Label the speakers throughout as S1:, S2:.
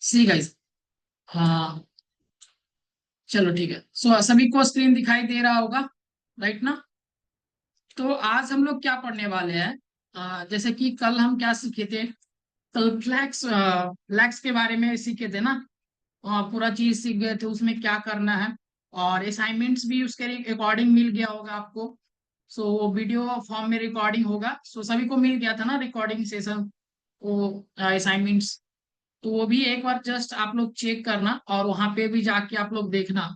S1: See guys. हाँ, चलो ठीक है। सो सभी को स्क्रीन दिखाई दे रहा होगा, राइट ना? तो आज हम लोग क्या पढ़ने वाले हैं? जैसे कि कल हम क्या सीखे थे? कल फ्लैक्स के बारे में सीखे थे ना। पूरा चीज सीख गए थे, उसमें क्या करना है। और असाइनमेंट्स भी उसके अकॉर्डिंग मिल गया होगा आपको। सो वो वीडियो फॉर्म में रिकॉर्डिंग होगा, सो सभी को मिल गया था ना रिकॉर्डिंग सेशन, वो असाइनमेंट्स। तो वो भी एक बार जस्ट आप लोग चेक करना, और वहां पे भी जाके आप लोग देखना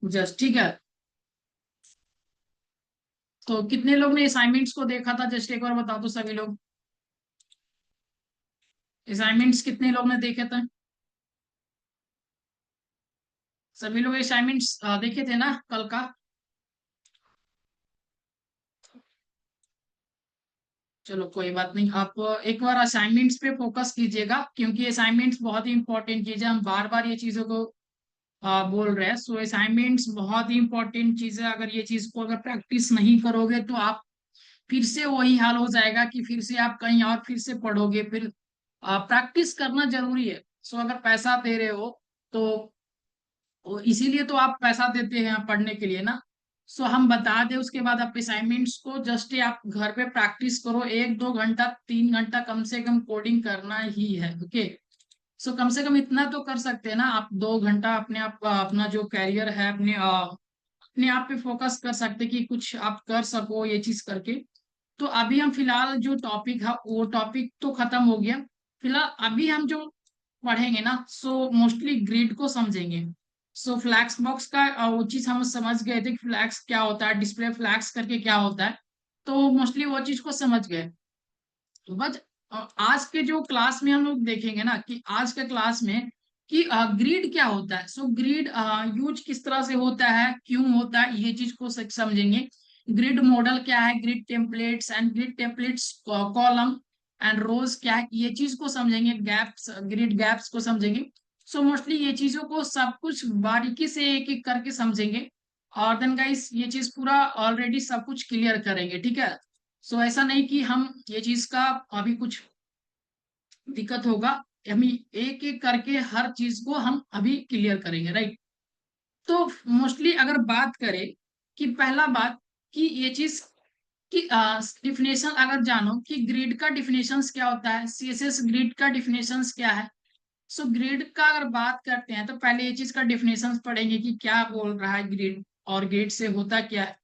S1: जस्ट, ठीक है? तो कितने लोग ने असाइनमेंट्स को देखा था, जस्ट एक बार बताओ तो सभी लोग। असाइनमेंट्स कितने लोग ने देखे थे? सभी लोग असाइनमेंट्स देखे थे ना कल का? चलो कोई बात नहीं, आप एक बार असाइनमेंट्स पे फोकस कीजिएगा, क्योंकि असाइनमेंट्स बहुत ही इंपॉर्टेंट चीज है। हम बार बार ये चीजों को बोल रहे हैं। सो असाइनमेंट्स बहुत ही इंपॉर्टेंट चीज है। अगर ये चीज को अगर प्रैक्टिस नहीं करोगे तो आप फिर से वही हाल हो जाएगा कि फिर से आप कहीं और फिर से पढ़ोगे। फिर प्रैक्टिस करना जरूरी है। सो अगर पैसा दे रहे हो तो इसीलिए तो आप पैसा देते हैं पढ़ने के लिए ना। सो हम बता दें, उसके बाद आप असाइनमेंट्स को जस्ट आप घर पे प्रैक्टिस करो, 1-2 घंटा 3 घंटा कम से कम कोडिंग करना ही है, ओके? सो कम से कम इतना तो कर सकते हैं ना आप, 2 घंटा अपने आप अपना जो कैरियर है अपने आप पे फोकस कर सकते कि कुछ आप कर सको ये चीज करके। तो अभी हम फिलहाल जो टॉपिक है वो टॉपिक तो खत्म हो गया। फिलहाल अभी हम जो पढ़ेंगे ना, सो मोस्टली ग्रिड को समझेंगे। सो फ्लैक्स बॉक्स का वो चीज हम समझ गए थे कि फ्लैक्स क्या होता है, डिस्प्ले फ्लैक्स करके क्या होता है। तो मोस्टली वो चीज को समझ गए। तो बस आज के जो क्लास में हम लोग देखेंगे ना, कि आज के क्लास में कि ग्रिड क्या होता है। सो ग्रिड यूज किस तरह से होता है, क्यों होता है, ये चीज को समझेंगे। ग्रिड मॉडल क्या है, grid templates and grid templates column and rows क्या है, ये चीज को समझेंगे। गैप्स, ग्रिड गैप्स को समझेंगे। सो मोस्टली ये चीजों को सब कुछ बारीकी से एक एक करके समझेंगे। और देन गाइस ये चीज पूरा ऑलरेडी सब कुछ क्लियर करेंगे, ठीक है? सो ऐसा नहीं कि हम ये चीज का अभी कुछ दिक्कत होगा। हम एक एक करके हर चीज को हम अभी क्लियर करेंगे, राइट? तो मोस्टली अगर बात करें कि पहला बात कि ये चीज कि डिफिनेशन अगर जानो कि ग्रिड का डिफिनेशंस क्या होता है, सीएसएस ग्रिड का डिफिनेशंस क्या है। सो ग्रिड का अगर बात करते हैं तो पहले ये चीज का डिफिनेशंस पढ़ेंगे कि क्या बोल रहा है ग्रिड, और ग्रिड से होता क्या है।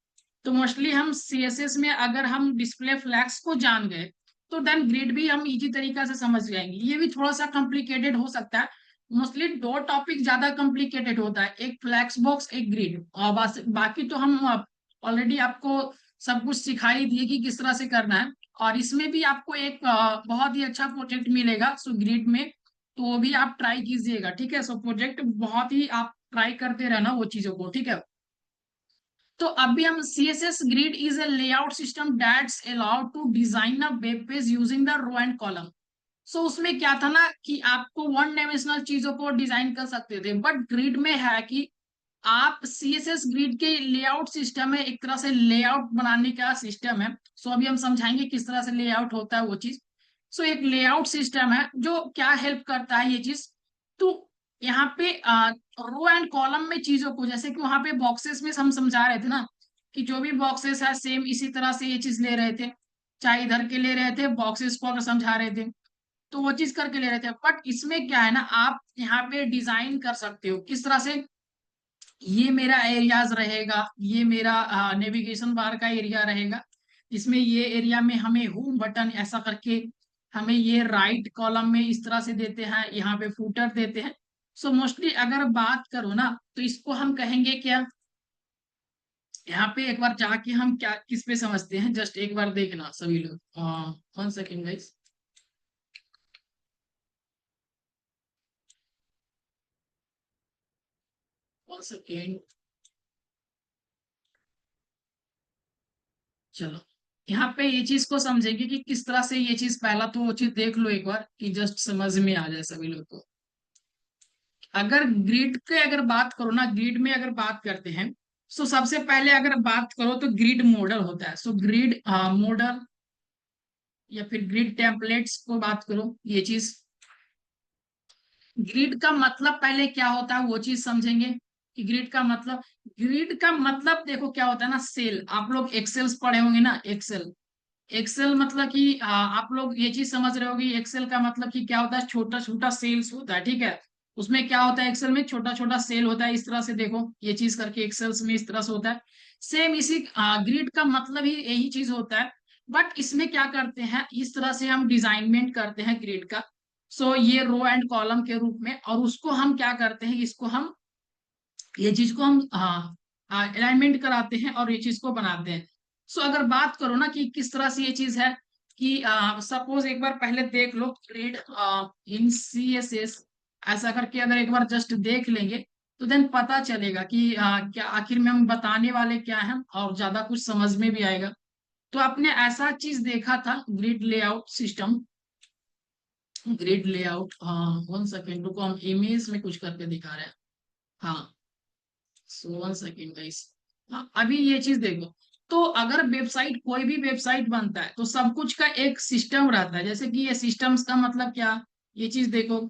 S1: तो मोस्टली हम सीएसएस में अगर हम डिस्प्ले फ्लैग्स को जान गए तो देन ग्रिड भी हम इजी तरीका से समझ जाएंगे। ये भी थोड़ा सा कॉम्प्लिकेटेड हो सकता है। मोस्टली दो टॉपिक ज्यादा कॉम्प्लिकेटेड होता है, एक फ्लैक्स बॉक्स एक ग्रिड, और बस बाकी तो हम ऑलरेडी आपको सब कुछ सिखा ही दिए कि किस तरह से करना है। और इसमें भी आपको एक बहुत ही अच्छा प्रोजेक्ट मिलेगा सो ग्रिड में। तो वो भी आप ट्राई कीजिएगा, ठीक है? सो प्रोजेक्ट बहुत ही आप ट्राई करते रहना वो चीजों को, ठीक है? तो अभी हम CSS grid is a layout system that's allowed to design a web page using the row and column. So उसमें क्या था ना कि आपको वन डायमेंशनल चीजों को डिजाइन कर सकते थे, बट ग्रिड में है कि आप CSS ग्रिड के लेआउट सिस्टम है, एक तरह से लेआउट बनाने का सिस्टम है। सो अभी हम समझाएंगे किस तरह से लेआउट होता है वो चीज। सो एक लेआउट सिस्टम है जो क्या हेल्प करता है ये चीज। तो यहाँ पे रो एंड कॉलम में चीजों को, जैसे कि वहां पे बॉक्सेस में हम समझा रहे थे ना कि जो भी बॉक्सेस है सेम इसी तरह से ये चीज ले रहे थे। चाहे इधर के ले रहे थे बॉक्सेस को, अगर समझा रहे थे तो वो चीज करके ले रहे थे। बट इसमें क्या है ना, आप यहाँ पे डिजाइन कर सकते हो किस तरह से। ये मेरा एरियाज रहेगा, ये मेरा नेविगेशन बार का एरिया रहेगा। इसमें ये एरिया में हमें होम बटन ऐसा करके, हमें ये राइट कॉलम में इस तरह से देते हैं, यहाँ पे फूटर देते हैं। सो मोस्टली अगर बात करो ना तो इसको हम कहेंगे क्या। यहाँ पे एक बार जाके हम क्या किस पे समझते हैं, जस्ट एक बार देखना सभी लोग। 1 सेकेंड गाइस। 1 सेकेंड। चलो, यहाँ पे ये चीज को समझेंगे कि किस तरह से ये चीज, पहला तो वो चीज देख लो एक बार कि जस्ट समझ में आ जाए सभी लोग को। अगर ग्रिड के अगर बात करो ना, ग्रिड में अगर बात करते हैं, सो सबसे पहले अगर बात करो तो ग्रिड मॉडल होता है। सो ग्रिड मॉडल या फिर ग्रिड टेम्पलेट्स को बात करो, ये चीज ग्रिड का मतलब पहले क्या होता है वो चीज समझेंगे कि ग्रिड का मतलब देखो क्या होता है ना, सेल। आप लोग एक्सेल्स पढ़े होंगे ना, एक्सेल। एक्सेल मतलब कि आप लोग ये चीज समझ रहे होगे, एक्सेल का मतलब कि क्या होता है, छोटा छोटा सेल्स होता है, ठीक है। उसमें क्या होता है, एक्सेल में छोटा छोटा सेल होता है, इस तरह से देखो ये चीज करके एक्सेल्स में इस तरह से होता है। सेम इसी ग्रिड का मतलब ही यही चीज होता है। बट इसमें क्या करते हैं, इस तरह से हम डिजाइनमेंट करते हैं ग्रिड का। सो ये रो एंड कॉलम के रूप में, और उसको हम क्या करते हैं, इसको हम ये चीज को हम अलाइनमेंट कराते हैं और ये चीज को बनाते हैं। सो अगर बात करो ना कि किस तरह से ये चीज है कि सपोज एक बार पहले देख लो ग्रिड इन CSS, ऐसा करके अगर एक बार जस्ट देख लेंगे तो देन पता चलेगा कि क्या आखिर में हम बताने वाले क्या हैं, और ज्यादा कुछ समझ में भी आएगा। तो आपने ऐसा चीज देखा था grid layout system, grid layout. हाँ, 1 सेकेंड रुको, हम इमेज में कुछ करके दिखा रहे हैं। हाँ, सो 1 सेकेंड गाइस। हाँ, अभी ये चीज देखो। तो अगर वेबसाइट, कोई भी वेबसाइट बनता है तो सब कुछ का एक सिस्टम रहता है, जैसे कि ये सिस्टम्स का मतलब क्या, ये चीज देखो।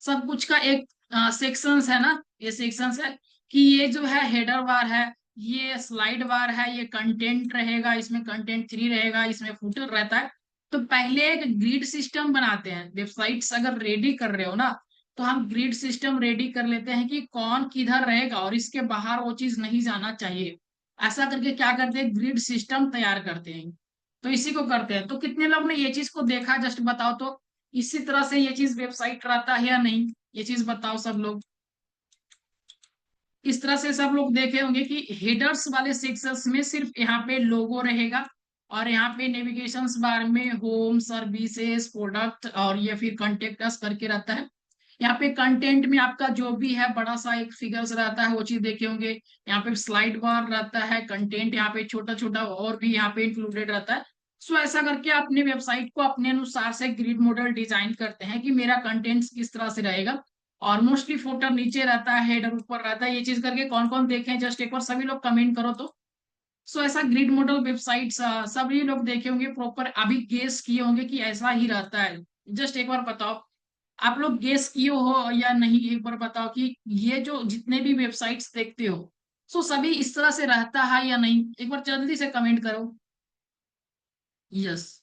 S1: सब कुछ का एक सेक्शंस है ना, ये सेक्शंस है कि ये जो है हेडर बार है, ये स्लाइड बार है, ये कंटेंट रहेगा, इसमें कंटेंट 3 रहेगा, इसमें फुटर रहता है। तो पहले एक ग्रिड सिस्टम बनाते हैं, वेबसाइट्स अगर रेडी कर रहे हो ना, तो हम ग्रिड सिस्टम रेडी कर लेते हैं कि कौन किधर रहेगा और इसके बाहर वो चीज नहीं जाना चाहिए। ऐसा करके क्या करते हैं, ग्रिड सिस्टम तैयार करते हैं। तो इसी को करते हैं। तो कितने लोग ने ये चीज को देखा, जस्ट बताओ तो। इसी तरह से ये चीज वेबसाइट रहता है या नहीं, ये चीज बताओ सब लोग। इस तरह से सब लोग देखे होंगे कि हेडर्स वाले सेक्शंस में सिर्फ यहाँ पे लोगो रहेगा, और यहाँ पे नेविगेशन बार में होम, सर्विसेज, प्रोडक्ट और ये फिर कॉन्टेक्ट अस करके रहता है। यहाँ पे कंटेंट में आपका जो भी है बड़ा सा एक फिगर्स रहता है, वो चीज देखे होंगे। यहाँ पे स्लाइड बार रहता है, कंटेंट यहाँ पे छोटा छोटा और भी यहाँ पे इंक्लूडेड रहता है। सो ऐसा करके अपने वेबसाइट को अपने अनुसार से ग्रिड मॉडल डिजाइन करते हैं कि मेरा कंटेंट किस तरह से रहेगा। और मोस्टली फुटर नीचे रहता है, हेडर ऊपर रहता है। ये चीज करके कौन कौन देखें, जस्ट एक बार सभी लोग कमेंट करो तो। सो ऐसा ग्रिड मॉडल वेबसाइट्स सभी लोग देखे होंगे, प्रॉपर अभी गेस किए होंगे कि ऐसा ही रहता है। जस्ट एक बार बताओ, आप लोग गेस किए हो या नहीं, एक बार बताओ कि ये जो जितने भी वेबसाइट्स देखते हो, सो सभी इस तरह से रहता है या नहीं, एक बार जल्दी से कमेंट करो। यस।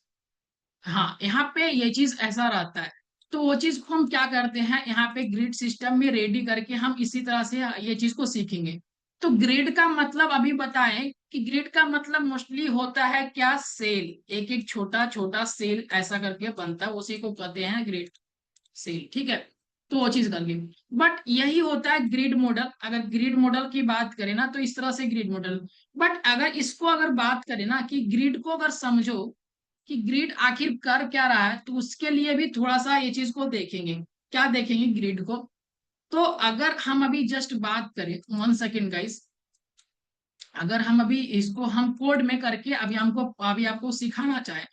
S1: हाँ, यहाँ पे ये चीज ऐसा रहता है। तो वो चीज को हम क्या करते हैं, यहाँ पे ग्रिड सिस्टम में रेडी करके हम इसी तरह से ये चीज को सीखेंगे। तो ग्रिड का मतलब अभी बताएं कि ग्रिड का मतलब मोस्टली होता है क्या, सेल। एक एक छोटा छोटा सेल ऐसा करके बनता है, उसी को कहते हैं ग्रिड सेल, ठीक है। तो वो चीज करके, बट यही होता है ग्रिड मॉडल। अगर ग्रिड मॉडल की बात करें ना तो इस तरह से ग्रिड मॉडल। बट अगर इसको अगर बात करें ना कि ग्रिड को अगर समझो कि ग्रिड आखिर कर क्या रहा है, तो उसके लिए भी थोड़ा सा ये चीज को देखेंगे। क्या देखेंगे ग्रिड को। तो अगर हम अभी जस्ट बात करें, 1 सेकेंड गाइस, अगर हम अभी इसको हम कोड में करके अभी हमको अभी आपको सिखाना चाहे,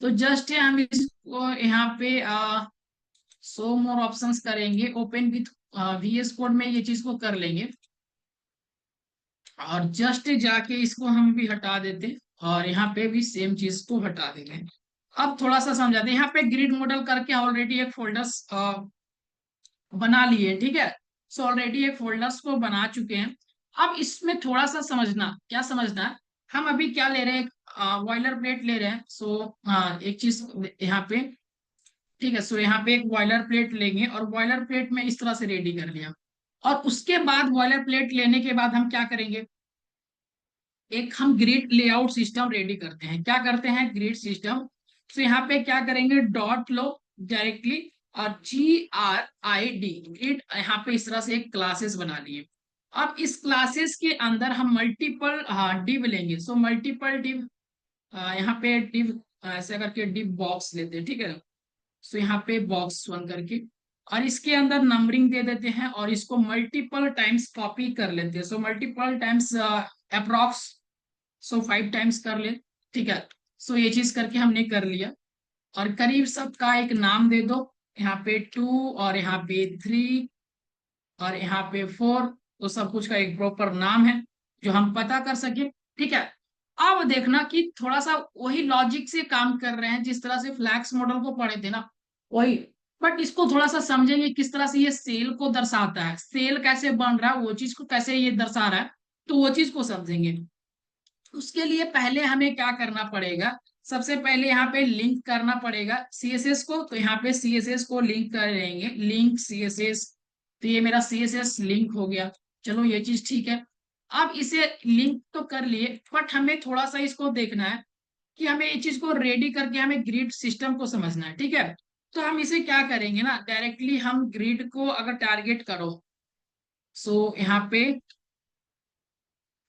S1: तो जस्ट हम इसको यहाँ पे शो मोर ऑप्शंस करेंगे, ओपन विथ VS कोड में ये चीज को कर लेंगे, और जस्ट जाके इसको हम भी हटा देते, और यहाँ पे भी सेम चीज को हटा देंगे। अब थोड़ा सा समझाते हैं, यहाँ पे ग्रिड मॉडल करके ऑलरेडी एक फोल्डर्स बना लिए, ठीक है। सो ऑलरेडी एक फोल्डर्स को बना चुके हैं। अब इसमें थोड़ा सा समझना, क्या समझना है, हम अभी क्या ले रहे हैं, बॉयलर प्लेट ले रहे हैं। सो एक चीज यहाँ पे, ठीक है। सो यहाँ पे एक बॉयलर प्लेट लेंगे, और बॉयलर प्लेट में इस तरह से रेडी कर लिया। और उसके बाद बॉयलर प्लेट लेने के बाद हम क्या करेंगे, एक हम ग्रिड लेआउट सिस्टम रेडी करते हैं। क्या करते हैं, ग्रिड सिस्टम। तो यहाँ पे क्या करेंगे, डॉट लो डायरेक्टली, और GRID ग्रिड, यहाँ पे इस तरह से एक क्लासेस बना लिए। अब इस क्लासेस के अंदर हम मल्टीपल डिव लेंगे। सो मल्टीपल डिव, यहाँ पे डिव ऐसे करके डिव बॉक्स लेते हैं, ठीक है। सो यहाँ पे बॉक्स 1 करके, और इसके अंदर नंबरिंग दे देते हैं, और इसको मल्टीपल टाइम्स कॉपी कर लेते हैं। सो मल्टीपल टाइम्स अप्रोक्स, सो 5 टाइम्स कर ले, ठीक है। सो ये चीज करके हमने कर लिया, और करीब सबका एक नाम दे दो। यहाँ पे 2, और यहाँ पे 3, और यहाँ पे 4। तो सब कुछ का एक प्रॉपर नाम है जो हम पता कर सके, ठीक है। अब देखना कि थोड़ा सा वही लॉजिक से काम कर रहे हैं, जिस तरह से फ्लैक्स मॉडल को पढ़े थे ना, वही बट इसको थोड़ा सा समझेंगे किस तरह से ये सेल को दर्शाता है, सेल कैसे बन रहा है, वो चीज को कैसे ये दर्शा रहा है, तो वो चीज को समझेंगे। उसके लिए पहले हमें क्या करना पड़ेगा, सबसे पहले यहाँ पे लिंक करना पड़ेगा सीएसएस को। तो यहाँ पे सीएसएस को लिंक करेंगे, लिंक सीएसएस। तो ये मेरा सीएसएस लिंक हो गया। चलो ये चीज ठीक है। अब इसे लिंक तो कर लिए, बट हमें थोड़ा सा इसको देखना है कि हमें ये चीज को रेडी करके हमें ग्रिड सिस्टम को समझना है, ठीक है। तो हम इसे क्या करेंगे ना, डायरेक्टली हम ग्रिड को अगर टारगेट करो, सो यहाँ पे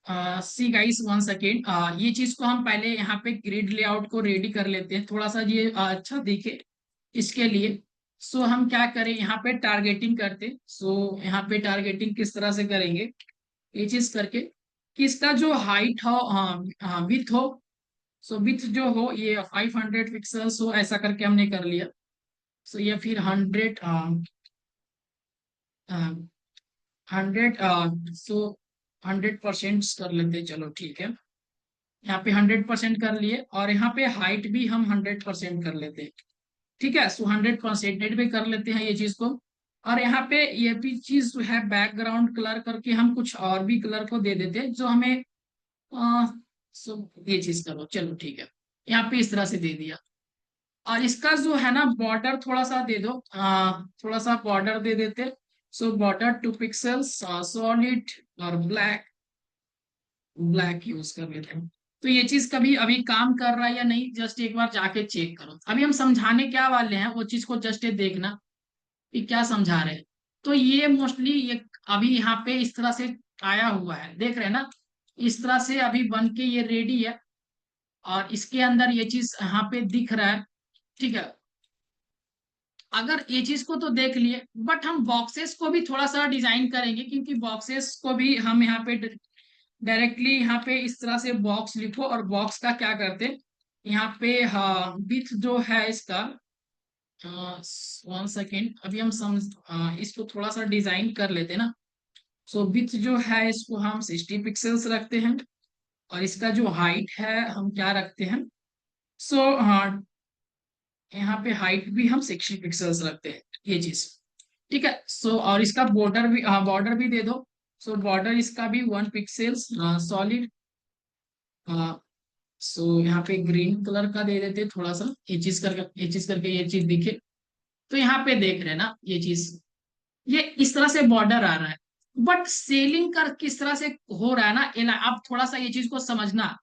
S1: सी गाइस वन सेकेंड, ये चीज को हम पहले यहाँ पे ग्रिड लेआउट को रेडी कर लेते हैं, थोड़ा सा ये अच्छा दिखे इसके लिए। सो हम क्या करें, यहाँ पे टारगेटिंग करते। सो यहाँ पे टारगेटिंग किस तरह से करेंगे, ये चीज करके कि इसका जो हाइट हो, विथ हो, सो विथ जो हो ये 500 पिक्सल्स हो, ऐसा करके हमने कर लिया। सो ये फिर 100 सो 100% कर लेते हैं, चलो ठीक है। यहाँ पे 100% कर लिए, और यहाँ पे हाइट भी हम 100% कर लेते हैं, ठीक है। सो 100% भी कर लेते हैं ये चीज को। और यहाँ पे ये भी चीज जो है बैकग्राउंड कलर करके हम कुछ और भी कलर को दे देते हैं जो हमें सो ये चीज करो, चलो ठीक है। यहाँ पे इस तरह से दे दिया। और इसका जो है ना बॉर्डर थोड़ा सा दे दो, थोड़ा सा बॉर्डर दे देते। सो बॉर्डर 2 पिक्सल्स, सॉलिड और ब्लैक, ब्लैक यूज कर लेते हैं। तो ये चीज कभी अभी काम कर रहा है या नहीं, जस्ट एक बार जाके चेक करो। अभी हम समझाने क्या वाले हैं वो चीज को जस्ट देखना कि क्या समझा रहे हैं। तो ये मोस्टली ये अभी यहाँ पे इस तरह से आया हुआ है, देख रहे हैं ना, इस तरह से अभी बन के ये रेडी है। और इसके अंदर ये चीज यहाँ पे दिख रहा है, ठीक है। अगर ये चीज को तो देख लिए, बट हम बॉक्सेस को भी थोड़ा सा डिजाइन करेंगे, क्योंकि बॉक्सेस को भी हम यहाँ पे डायरेक्टली यहाँ पे इस तरह से बॉक्स लिखो, और बॉक्स का क्या करते, यहाँ पे हाँ विथ जो है इसका, वन सेकेंड अभी हम समझ, इसको थोड़ा सा डिजाइन कर लेते ना। सो विथ जो है इसको हम 60 पिक्सल्स रखते हैं, और इसका जो हाइट है हम क्या रखते हैं, सो हाँ यहाँ पे हाइट भी हम 60 पिक्सल्स रखते हैं, ये चीज ठीक है। सो और इसका बॉर्डर भी, हाँ बॉर्डर भी दे दो। सो बॉर्डर इसका भी 1 पिक्सल्स सॉलिड। सो यहाँ पे ग्रीन कलर का दे देते थोड़ा सा, ये चीज करके ये चीज दिखे। तो यहाँ पे देख रहे हैं ना ये चीज, ये इस तरह से बॉर्डर आ रहा है। बट सेलिंग कर किस तरह से हो रहा है ना, आप थोड़ा सा ये चीज को समझना,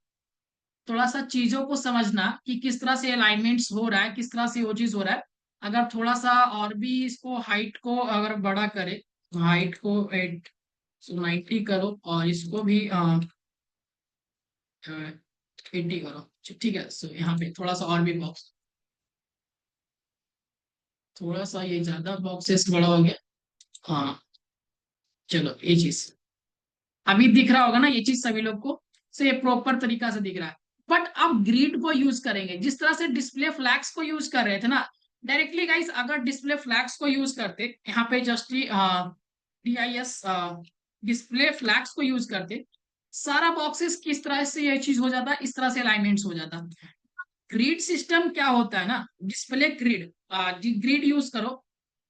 S1: थोड़ा सा चीजों को समझना कि किस तरह से अलाइनमेंट्स हो रहा है, किस तरह से वो चीज हो रहा है। अगर थोड़ा सा और भी इसको हाइट को अगर बड़ा करे, हाइट को 90 करो, और इसको भी 80 करो, ठीक है। सो यहाँ पे थोड़ा सा और भी बॉक्स, थोड़ा सा ये ज्यादा बॉक्सेस बड़ा हो गया। हाँ चलो ये चीज अभी दिख रहा होगा ना, ये चीज सभी लोग को से ये प्रॉपर तरीका से दिख रहा है। बट अब ग्रिड को यूज करेंगे जिस तरह से डिस्प्ले फ्लैग्स को यूज कर रहे थे ना डायरेक्टली गाइस। अगर डिस्प्ले फ्लैग्स को यूज करते यहाँ पे जस्ट DIS डिस्प्ले फ्लैग्स को यूज करते, सारा बॉक्सेस किस तरह से ये चीज हो जाता, इस तरह से अलाइनमेंट्स हो जाता। ग्रिड सिस्टम क्या होता है ना, डिस्प्ले ग्रिड, ग्रिड यूज करो,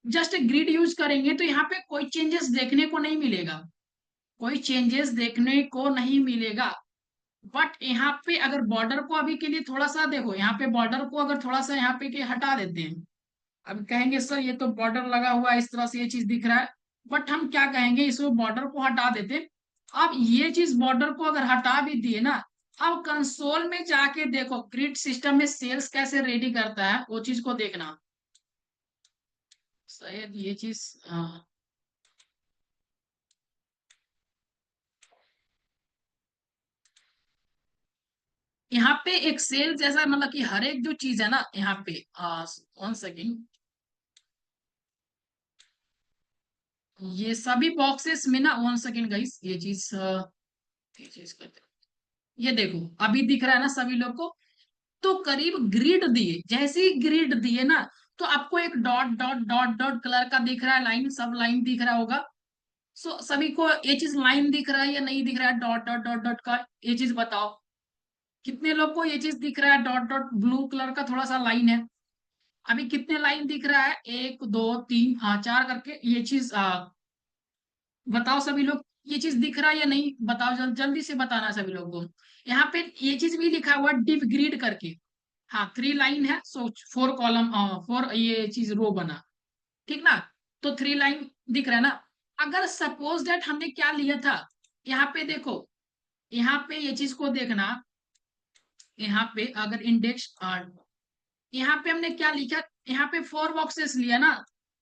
S1: जस्ट ग्रिड यूज करेंगे तो यहाँ पे कोई चेंजेस देखने को नहीं मिलेगा, कोई चेंजेस देखने को नहीं मिलेगा। बट यहाँ पे अगर बॉर्डर को अभी के लिए थोड़ा सा देखो, यहाँ पे बॉर्डर को अगर थोड़ा सा यहाँ पे के हटा देते हैं, अब कहेंगे सर ये तो बॉर्डर लगा हुआ है, इस तरह से ये चीज दिख रहा है। बट हम क्या कहेंगे, इसको बॉर्डर को हटा देते। अब ये चीज बॉर्डर को अगर हटा भी दिए ना, अब कंसोल में जाके देखो ग्रिड सिस्टम में सेल्स कैसे रेडी करता है, वो चीज को देखना। शायद ये चीज यहाँ पे एक सेल जैसा, मतलब कि हर एक जो चीज है ना यहाँ पे, वन सेकेंड, ये सभी बॉक्सेस में ना, वन सेकेंड गाइस, ये चीज करते हैं। ये देखो अभी दिख रहा है ना सभी लोग को। तो करीब ग्रिड दिए, जैसे ही ग्रिड दिए ना, तो आपको एक dot dot dot dot colour का दिख रहा है, लाइन, सब लाइन दिख रहा होगा। सो सभी को ये चीज लाइन दिख रहा है या नहीं दिख रहा है, डॉट डॉट डॉट डॉट का, ये चीज बताओ कितने लोग को ये चीज दिख रहा है, डॉट डॉट ब्लू कलर का थोड़ा सा लाइन है। अभी कितने लाइन दिख रहा है, 1 2 3 4 करके, ये चीज बताओ सभी लोग, ये चीज दिख रहा है या नहीं, बताओ जल्दी से बताना सभी लोग को। यहाँ पे ये चीज भी लिखा हुआ डिव ग्रिड करके। हाँ 3 लाइन है, सो 4 कॉलम, 4 ये चीज रो बना, ठीक ना। तो 3 लाइन दिख रहा है ना। अगर सपोज दैट हमने क्या लिया था, यहाँ पे देखो, यहाँ पे ये चीज को देखना, यहाँ पे अगर इंडेक्स, यहाँ पे हमने क्या लिखा, यहाँ पे 4 बॉक्सेस लिया ना,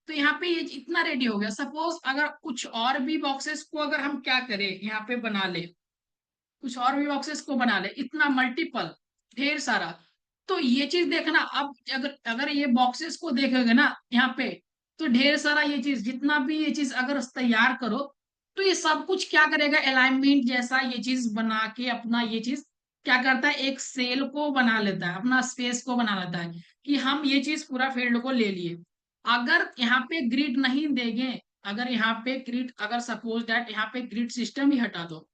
S1: तो यहाँ पे ये इतना रेडी हो गया। सपोज अगर कुछ और भी बॉक्सेस को अगर हम क्या करें, यहाँ पे बना ले, कुछ और भी बॉक्सेस को बना ले, इतना मल्टीपल, ढेर सारा, तो ये चीज देखना। अब अगर अगर ये बॉक्सेस को देखोगे ना यहाँ पे, तो ढेर सारा ये चीज, जितना भी ये चीज अगर तैयार करो, तो ये सब कुछ क्या करेगा, अलाइनमेंट जैसा ये चीज बना के अपना ये चीज क्या करता है, एक सेल को बना लेता है, अपना स्पेस को बना लेता है कि हम ये चीज पूरा फील्ड को ले लिए। अगर यहाँ पे ग्रिड नहीं देंगे, अगर यहाँ पे ग्रिड, अगर सपोज दैट यहाँ पे ग्रिड सिस्टम ही हटा दो,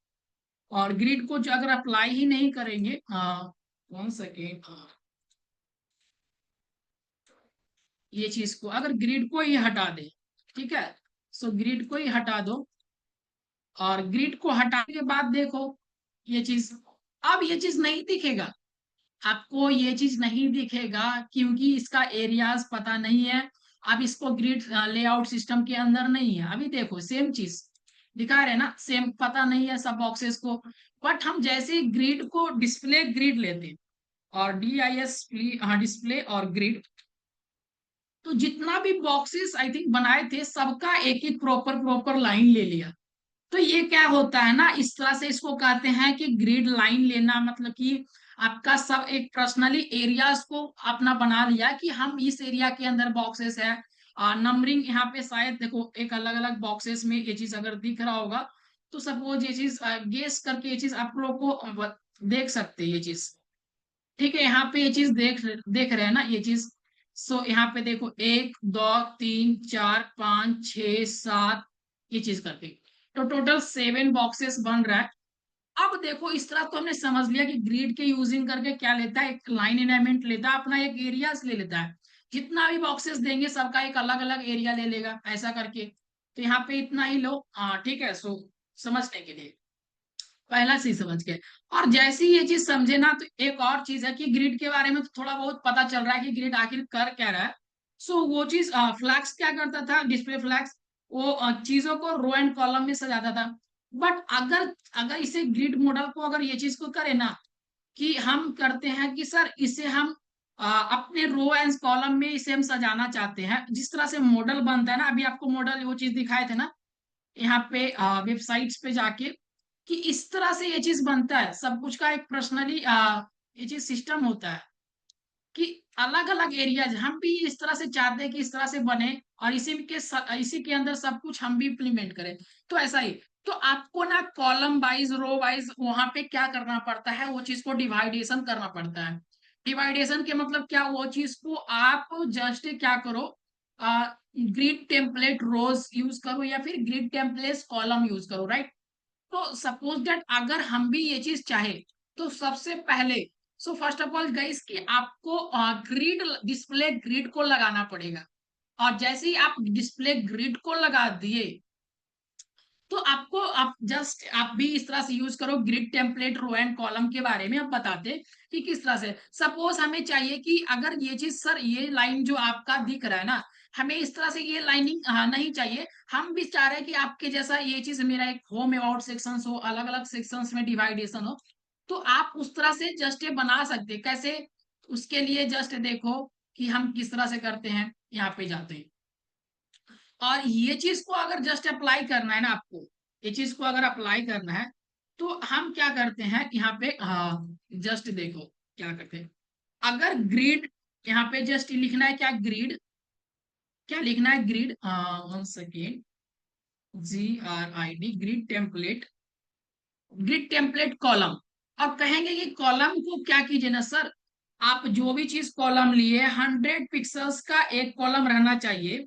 S1: और ग्रिड को जो अगर अप्लाई ही नहीं करेंगे, 1 सेकेंड, ये चीज को अगर ग्रिड को ही हटा दे, ठीक है, सो ग्रिड को ही हटा दो, और ग्रिड को हटाने के बाद देखो ये चीज, अब ये चीज नहीं दिखेगा आपको, ये चीज नहीं दिखेगा क्योंकि इसका एरियाज पता नहीं है। अब इसको ग्रिड लेआउट सिस्टम के अंदर नहीं है। अभी देखो सेम चीज दिखा रहे हैं ना, सेम पता नहीं है सब बॉक्सेस को। बट हम जैसे ग्रिड को डिस्प्ले ग्रिड लेते हैं, और DIS डिस्प्ले और ग्रिड, तो जितना भी बॉक्सेस आई थिंक बनाए थे सबका एक एक प्रॉपर प्रॉपर लाइन ले लिया। तो ये क्या होता है ना, इस तरह से इसको कहते हैं कि ग्रिड लाइन लेना, मतलब कि आपका सब एक पर्सनली एरियाज को अपना बना लिया कि हम इस एरिया के अंदर बॉक्सेस है। नंबरिंग यहाँ पे शायद देखो एक अलग अलग बॉक्सेस में ये चीज अगर दिख रहा होगा, तो सपोज ये चीज गेस करके ये चीज आप लोग को देख सकते हैं ये चीज, ठीक है। यहाँ पे ये चीज देख देख रहे हैं ना ये चीज। सो यहाँ पे देखो 1 2 3 4 5 6 7, ये चीज करके, तो टोटल 7 बॉक्सेस बन रहा है। अब देखो इस तरह तो हमने समझ लिया कि ग्रिड के यूजिंग करके क्या लेता है, एक लाइन एलिमेंट लेता है, अपना एक एरियाज ले लेता है, जितना भी बॉक्सेस देंगे सबका एक अलग अलग एरिया ले लेगा ऐसा करके। तो यहाँ पे इतना ही लो, ठीक है। सो समझने के लिए पहला चीज समझ गए। और जैसे ही ये चीज समझे ना, तो एक और चीज है कि ग्रिड के बारे में तो थोड़ा बहुत पता चल रहा है कि ग्रिड आखिर कर क्या रहा है। सो वो चीज फ्लैक्स क्या करता था, डिस्प्ले फ्लैक्स, वो चीजों को रो एंड कॉलम में सजाता था। बट अगर अगर इसे ग्रिड मॉडल को अगर ये चीज को करे ना, कि हम करते हैं कि सर इसे हम अपने रो एंड कॉलम में इसे हम सजाना चाहते हैं, जिस तरह से मॉडल बनता है ना, अभी आपको मॉडल वो चीज दिखाए थे ना यहाँ पे वेबसाइट्स पे जाके, कि इस तरह से ये चीज बनता है, सब कुछ का एक पर्सनली ये चीज सिस्टम होता है कि अलग अलग एरियाज हम भी इस तरह से चाहते हैं कि इस तरह से बने, और इसी के अंदर सब कुछ हम भी इम्प्लीमेंट करें। तो ऐसा ही, तो आपको ना कॉलम वाइज रो वाइज वहां पे क्या करना पड़ता है, वो चीज को डिवाइडेशन करना पड़ता है। डिवाइडेशन के मतलब क्या, वो चीज को आप जस्ट क्या करो, ग्रिड टेम्पलेट रोज यूज करो या फिर ग्रिड टेम्पलेट कॉलम यूज करो, राइट। तो सपोज दैट अगर हम भी ये चीज चाहे, तो सबसे पहले, so first of all guys, कि आपको ग्रिड डिस्प्ले ग्रिड को लगाना पड़ेगा। और जैसे ही आप डिस्प्ले ग्रिड को लगा दिए, तो आपको आप जस्ट आप भी इस तरह से यूज करो grid template row and column के बारे में। अब बताते कि किस तरह से, सपोज हमें चाहिए कि अगर ये चीज, सर ये लाइन जो आपका दिख रहा है ना, हमें इस तरह से ये लाइनिंग नहीं चाहिए, हम भी चाह रहे हैं कि आपके जैसा ये चीज मेरा एक होम अबाउट सेक्शन हो, अलग अलग सेक्शंस में डिवाइडेशन हो। तो आप उस तरह से जस्ट ये बना सकते, कैसे, उसके लिए जस्ट देखो कि हम किस तरह से करते हैं। यहाँ पे जाते हैं, और ये चीज को अगर जस्ट अप्लाई करना है ना आपको, ये चीज को अगर अप्लाई करना है, तो हम क्या करते हैं यहाँ पे, जस्ट देखो क्या करते हैं। अगर ग्रिड, यहाँ पे जस्ट लिखना है क्या, ग्रिड, क्या लिखना है, grid, 1 second, GRID, grid template, grid template column. अब कहेंगे कि कॉलम को क्या कीजिए ना सर, आप जो भी चीज कॉलम लिए 100 पिक्सल्स का एक कॉलम रहना चाहिए,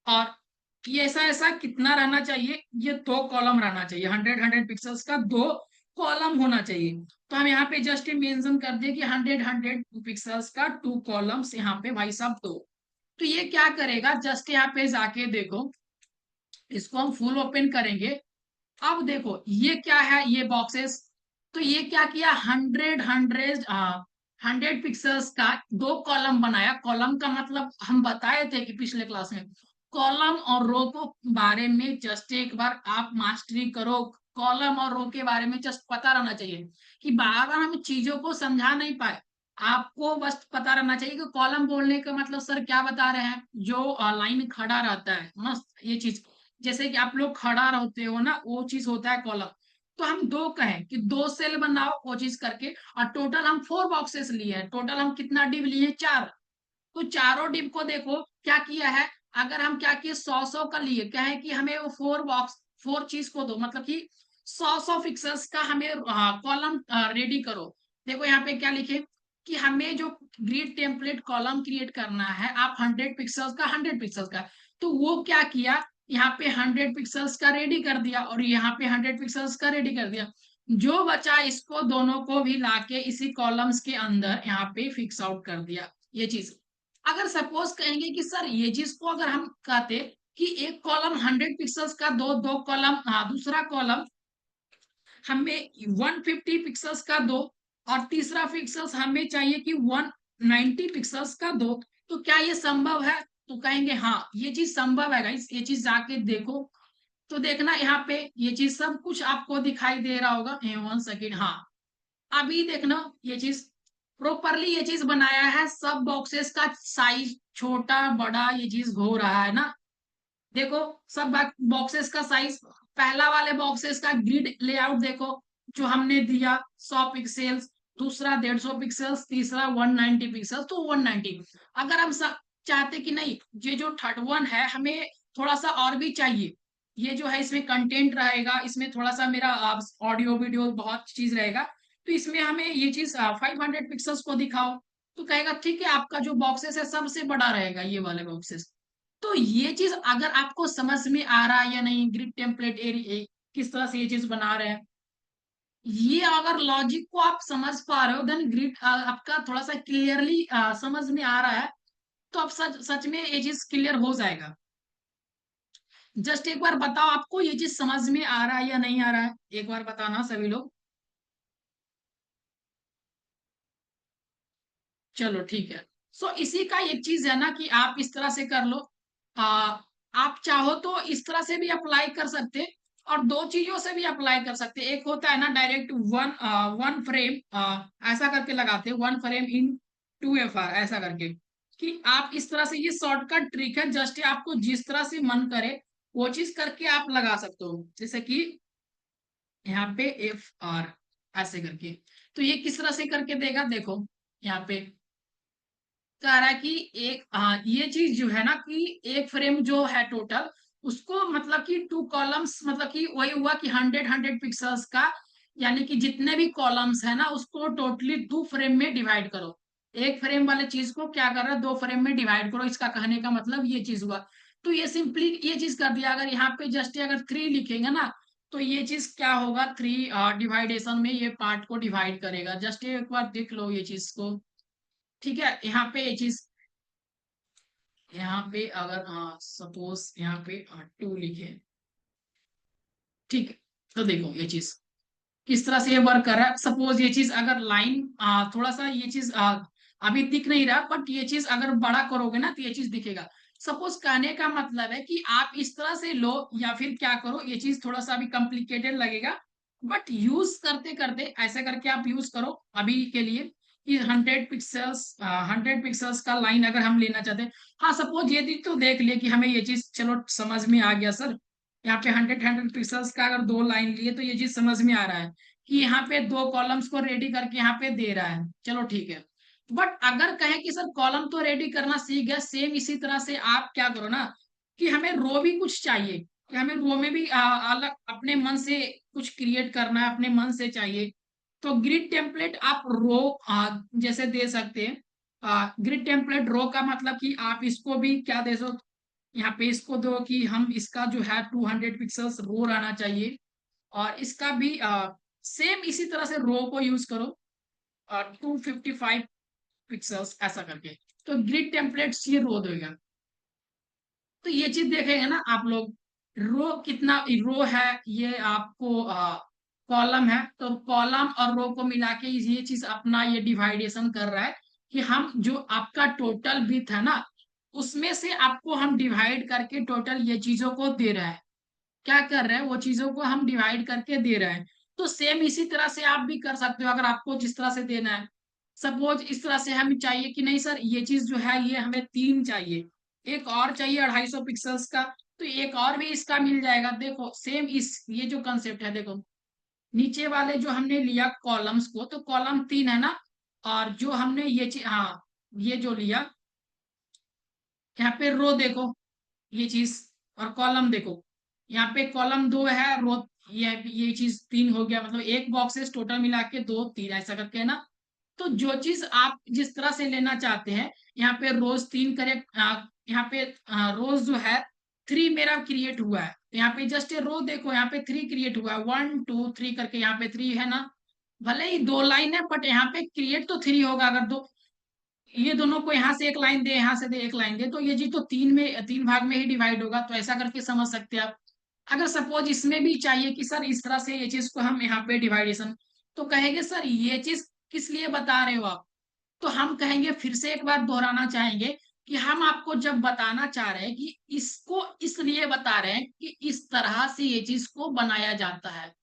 S1: और ये ऐसा ऐसा कितना रहना चाहिए, ये 2 कॉलम रहना चाहिए, 100 पिक्सल्स का 2 कॉलम होना चाहिए। तो हम यहाँ पे जस्ट मेंशन कर दिए कि 100 पिक्सल्स का 2 कॉलम्स यहाँ पे भाई साहब दो। तो ये क्या करेगा, जस्ट यहाँ पे जाके देखो, इसको हम फुल ओपन करेंगे। अब देखो ये क्या है, ये बॉक्सेस, तो ये क्या किया, 100 पिक्सल्स का दो कॉलम बनाया। कॉलम का मतलब हम बताए थे कि पिछले क्लास में, कॉलम और रो को बारे में जस्ट एक बार आप मास्टरी करो। कॉलम और रो के बारे में जस्ट पता रहना चाहिए, कि बार बार हम चीजों को समझा नहीं पाए, आपको बस पता रहना चाहिए कि कॉलम बोलने का मतलब सर क्या बता रहे हैं, जो लाइन खड़ा रहता है, मस्त ये चीज, जैसे कि आप लोग खड़ा रहते हो ना, वो चीज होता है कॉलम। तो हम दो कहें कि दो सेल बनाओ, वो चीज करके, और टोटल हम 4 बॉक्सेस लिए हैं, टोटल हम कितना डिव लिए, 4। तो चारों डिव को देखो क्या किया है, अगर हम क्या किए, 100 का लिए, क्या है कि हमें वो 4 चीज को दो, मतलब कि 100 पिक्सल्स का हमें कॉलम रेडी करो। देखो यहाँ पे क्या लिखे, कि हमें जो ग्रिड टेम्पलेट कॉलम क्रिएट करना है, आप 100 पिक्सल्स का, 100 पिक्सल्स का, तो वो क्या किया, यहाँ पे 100 पिक्सल्स का रेडी कर दिया, और यहाँ पे 100 पिक्सल्स का रेडी कर दिया। जो बचा इसको दोनों को भी लाके इसी कॉलम्स के अंदर यहाँ पे फिक्स आउट कर दिया, ये चीज। अगर सपोज कहेंगे कि सर ये चीज को अगर हम कहते कि एक कॉलम 100 पिक्सल्स का दो, दो कॉलम, दूसरा कॉलम हमें 150 पिक्सल्स का दो, और तीसरा पिक्सल्स हमें चाहिए कि 190 पिक्सल्स का दो, तो क्या ये संभव है, तो कहेंगे हाँ ये चीज संभव है गाइस, ये चीज जाके देखो। तो देखना यहाँ पे ये चीज सब कुछ आपको दिखाई दे रहा होगा, 1 सेकेंड, हाँ अभी देखना ये चीज प्रॉपरली, ये चीज बनाया है, सब बॉक्सेस का साइज छोटा बड़ा ये चीज हो रहा है ना। देखो सब बॉक्सेस का साइज, पहला वाले बॉक्सेस का ग्रिड लेआउट देखो, जो हमने दिया 100 पिक्सल्स, दूसरा 150 पिक्सल्स, तीसरा 190 पिक्सल्स, तो 190। अगर हम चाहते कि नहीं, ये जो थर्ड वन है हमें थोड़ा सा और भी चाहिए, ये जो है इसमें कंटेंट रहेगा, इसमें थोड़ा सा मेरा ऑडियो वीडियो बहुत चीज रहेगा, तो इसमें हमें ये चीज 500 पिक्सल्स को दिखाओ। तो कहेगा ठीक है, आपका जो बॉक्सेस है सबसे बड़ा रहेगा ये वाले बॉक्सेस। तो ये चीज अगर आपको समझ में आ रहा है या नहीं, ग्रिड टेम्पलेट एरिया किस तरह से ये चीज बना रहे हैं, ये अगर लॉजिक को आप समझ पा रहे हो, देन ग्रिड आपका थोड़ा सा क्लियरली समझ में आ रहा है, तो अब सच सच में ये चीज क्लियर हो जाएगा। जस्ट एक बार बताओ, आपको ये चीज समझ में आ रहा है या नहीं आ रहा है, एक बार बताना सभी लोग। चलो ठीक है। सो इसी का एक चीज है ना, कि आप इस तरह से कर लो, आ, आप चाहो तो इस तरह से भी अप्लाई कर सकते, और दो चीजों से भी अप्लाई कर सकते। एक होता है ना डायरेक्ट वन वन फ्रेम, ऐसा करके लगाते, 1 फ्रेम इन 2FR ऐसा करके, कि आप इस तरह से, ये शॉर्टकट ट्रिक है, जस्ट आपको जिस तरह से मन करे वो चीज करके आप लगा सकते हो, जैसे कि यहाँ पे FR ऐसे करके। तो ये किस तरह से करके देगा, देखो यहाँ पे कह रहा है कि एक, ये चीज जो है ना, कि एक फ्रेम जो है टोटल, उसको मतलब कि 2 कॉलम्स, मतलब कि वही हुआ कि 100 पिक्सल्स का, यानी कि जितने भी कॉलम्स है ना उसको टोटली 2 फ्रेम में डिवाइड करो। एक फ्रेम वाले चीज को क्या कर रहा है, 2 फ्रेम में डिवाइड करो, इसका कहने का मतलब ये चीज हुआ। तो ये सिंपली ये चीज कर दिया। अगर यहाँ पे जस्ट अगर 3 लिखेंगे ना, तो ये चीज क्या होगा, 3 डिवाइडेशन में ये पार्ट को डिवाइड करेगा। जस्ट एक बार देख लो ये चीज को, ठीक है। यहाँ पे ये चीज, यहाँ पे अगर सपोज यहाँ पे 2 लिखे, ठीक है, तो देखो ये चीज किस तरह से ये वर्क कर रहा है। सपोज ये चीज अगर लाइन थोड़ा सा ये चीज अभी दिख नहीं रहा, बट ये चीज अगर बड़ा करोगे ना तो ये चीज दिखेगा। सपोज कहने का मतलब है कि आप इस तरह से लो, या फिर क्या करो, ये चीज थोड़ा सा अभी कॉम्प्लिकेटेड लगेगा, बट यूज करते करते ऐसे करके आप यूज करो अभी के लिए, कि 100 पिक्सल्स का लाइन अगर हम लेना चाहते हैं। हाँ सपोज ये चीज तो देख लिए कि हमें ये चीज चलो समझ में आ गया सर, यहाँ पे 100 पिक्सल्स का अगर 2 लाइन लिए, तो ये चीज समझ में आ रहा है कि यहाँ पे 2 कॉलम्स को रेडी करके यहाँ पे दे रहा है, चलो ठीक है। बट अगर कहें कि सर कॉलम तो रेडी करना सीख गया, सेम इसी तरह से आप क्या करो ना, कि हमें रो भी कुछ चाहिए, कि हमें रो में भी अलग अपने मन से कुछ क्रिएट करना है, अपने मन से चाहिए। तो ग्रिड टेम्पलेट आप रो जैसे दे सकते हैं। ग्रिड टेम्पलेट रो का मतलब कि आप इसको भी क्या दे सो, यहाँ पे इसको दो कि हम इसका जो है 200 पिक्सल्स रो रहना चाहिए, और इसका भी सेम इसी तरह से रो को यूज करो, 255 पिक्सल्स ऐसा करके, तो ग्रिड टेम्पलेट्स ये रो देगा। तो ये चीज देखेंगे ना आप लोग, रो कितना रो है, ये आपको कॉलम है, तो कॉलम और रो को मिला के ये चीज अपना ये डिवाइडेशन कर रहा है कि हम जो आपका टोटल विड्थ है ना, उसमें से आपको हम डिवाइड करके टोटल ये चीजों को दे रहा है। क्या कर रहे हैं, वो चीजों को हम डिवाइड करके दे रहे हैं। तो सेम इसी तरह से आप भी कर सकते हो, अगर आपको जिस तरह से देना है। सपोज इस तरह से हमें चाहिए कि नहीं सर, ये चीज जो है ये हमें 3 चाहिए, एक और चाहिए 250 पिक्सल्स का, तो एक और भी इसका मिल जाएगा। देखो सेम इस ये जो कंसेप्ट है, देखो नीचे वाले जो हमने लिया कॉलम्स को, तो कॉलम 3 है ना, और जो हमने ये चीज, हाँ ये जो लिया, यहाँ पे रो देखो ये चीज, और कॉलम देखो, यहाँ पे कॉलम 2 है, रो ये चीज 3 हो गया, मतलब एक बॉक्सेस टोटल मिला के 2 3 ऐसा करके है ना। तो जो चीज आप जिस तरह से लेना चाहते हैं, यहाँ पे रोज 3 करे, यहाँ पे रोज जो है 3 मेरा क्रिएट हुआ है, तो यहाँ पे जस्ट ये रो देखो, यहाँ पे 3 क्रिएट हुआ है, 1 2 3 करके, यहाँ पे 3 है ना। भले ही 2 लाइन है, बट यहाँ पे क्रिएट तो 3 होगा। अगर दो ये दोनों को यहाँ से एक लाइन दे, यहाँ से दे एक लाइन दे, तो ये जी तो 3 भाग में ही डिवाइड होगा, तो ऐसा करके समझ सकते हैं आप। अगर सपोज इसमें भी चाहिए कि सर इस तरह से ये चीज को हम यहाँ पे डिवाइडेशन, तो कहेंगे सर ये चीज किस लिए बता रहे हो आप, तो हम कहेंगे, फिर से एक बार दोहराना चाहेंगे कि हम आपको जब बताना चाह रहे हैं कि इसको इसलिए बता रहे हैं कि इस तरह से ये चीज को बनाया जाता है,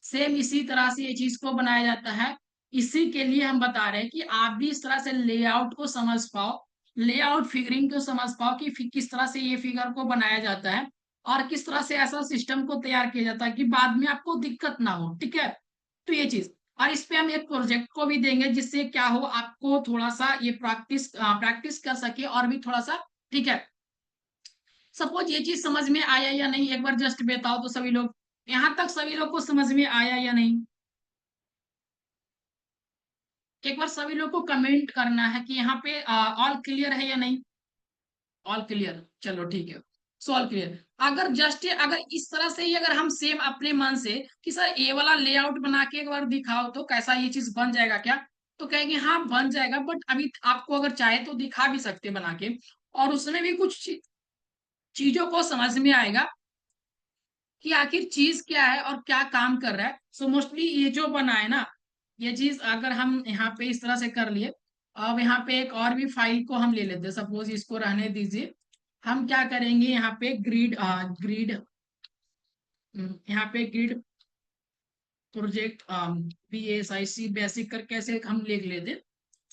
S1: सेम इसी तरह से ये चीज को बनाया जाता है। इसी के लिए हम बता रहे हैं कि आप भी इस तरह से लेआउट को समझ पाओ, लेआउट फिगरिंग को समझ पाओ कि किस तरह से ये फिगर को बनाया जाता है, और किस तरह से ऐसा सिस्टम को तैयार किया जाता है कि बाद में आपको दिक्कत ना हो। ठीक है, तो ये चीज, और इस पे हम एक प्रोजेक्ट को भी देंगे, जिससे क्या हो, आपको थोड़ा सा ये प्रैक्टिस प्रैक्टिस कर सके और भी थोड़ा सा। ठीक है, सपोज ये चीज समझ में आया या नहीं, एक बार जस्ट बताओ तो सभी लोग, यहाँ तक सभी लोग को समझ में आया या नहीं। एक बार सभी लोग को कमेंट करना है कि यहाँ पे ऑल क्लियर है या नहीं। ऑल क्लियर, चलो ठीक है, सो ऑल क्लियर। अगर जस्ट अगर इस तरह से ही अगर हम सेम अपने मन से कि सर ये वाला लेआउट बना के एक बार दिखाओ तो कैसा ये चीज बन जाएगा क्या, तो कहेंगे हाँ बन जाएगा, बट अभी आपको अगर चाहे तो दिखा भी सकते बना के, और उसमें भी कुछ चीजों को समझ में आएगा कि आखिर चीज क्या है और क्या काम कर रहा है। सो मोस्टली ये जो बना है ना, ये चीज अगर हम यहाँ पे इस तरह से कर लिए, अब यहाँ पे एक और भी फाइल को हम ले लेते हैं, सपोज इसको रहने दीजिए। हम क्या करेंगे, यहाँ पे ग्रिड ग्रिड यहाँ पे ग्रिड प्रोजेक्ट BSIC बेसिक करके ऐसे हम लिख लेते,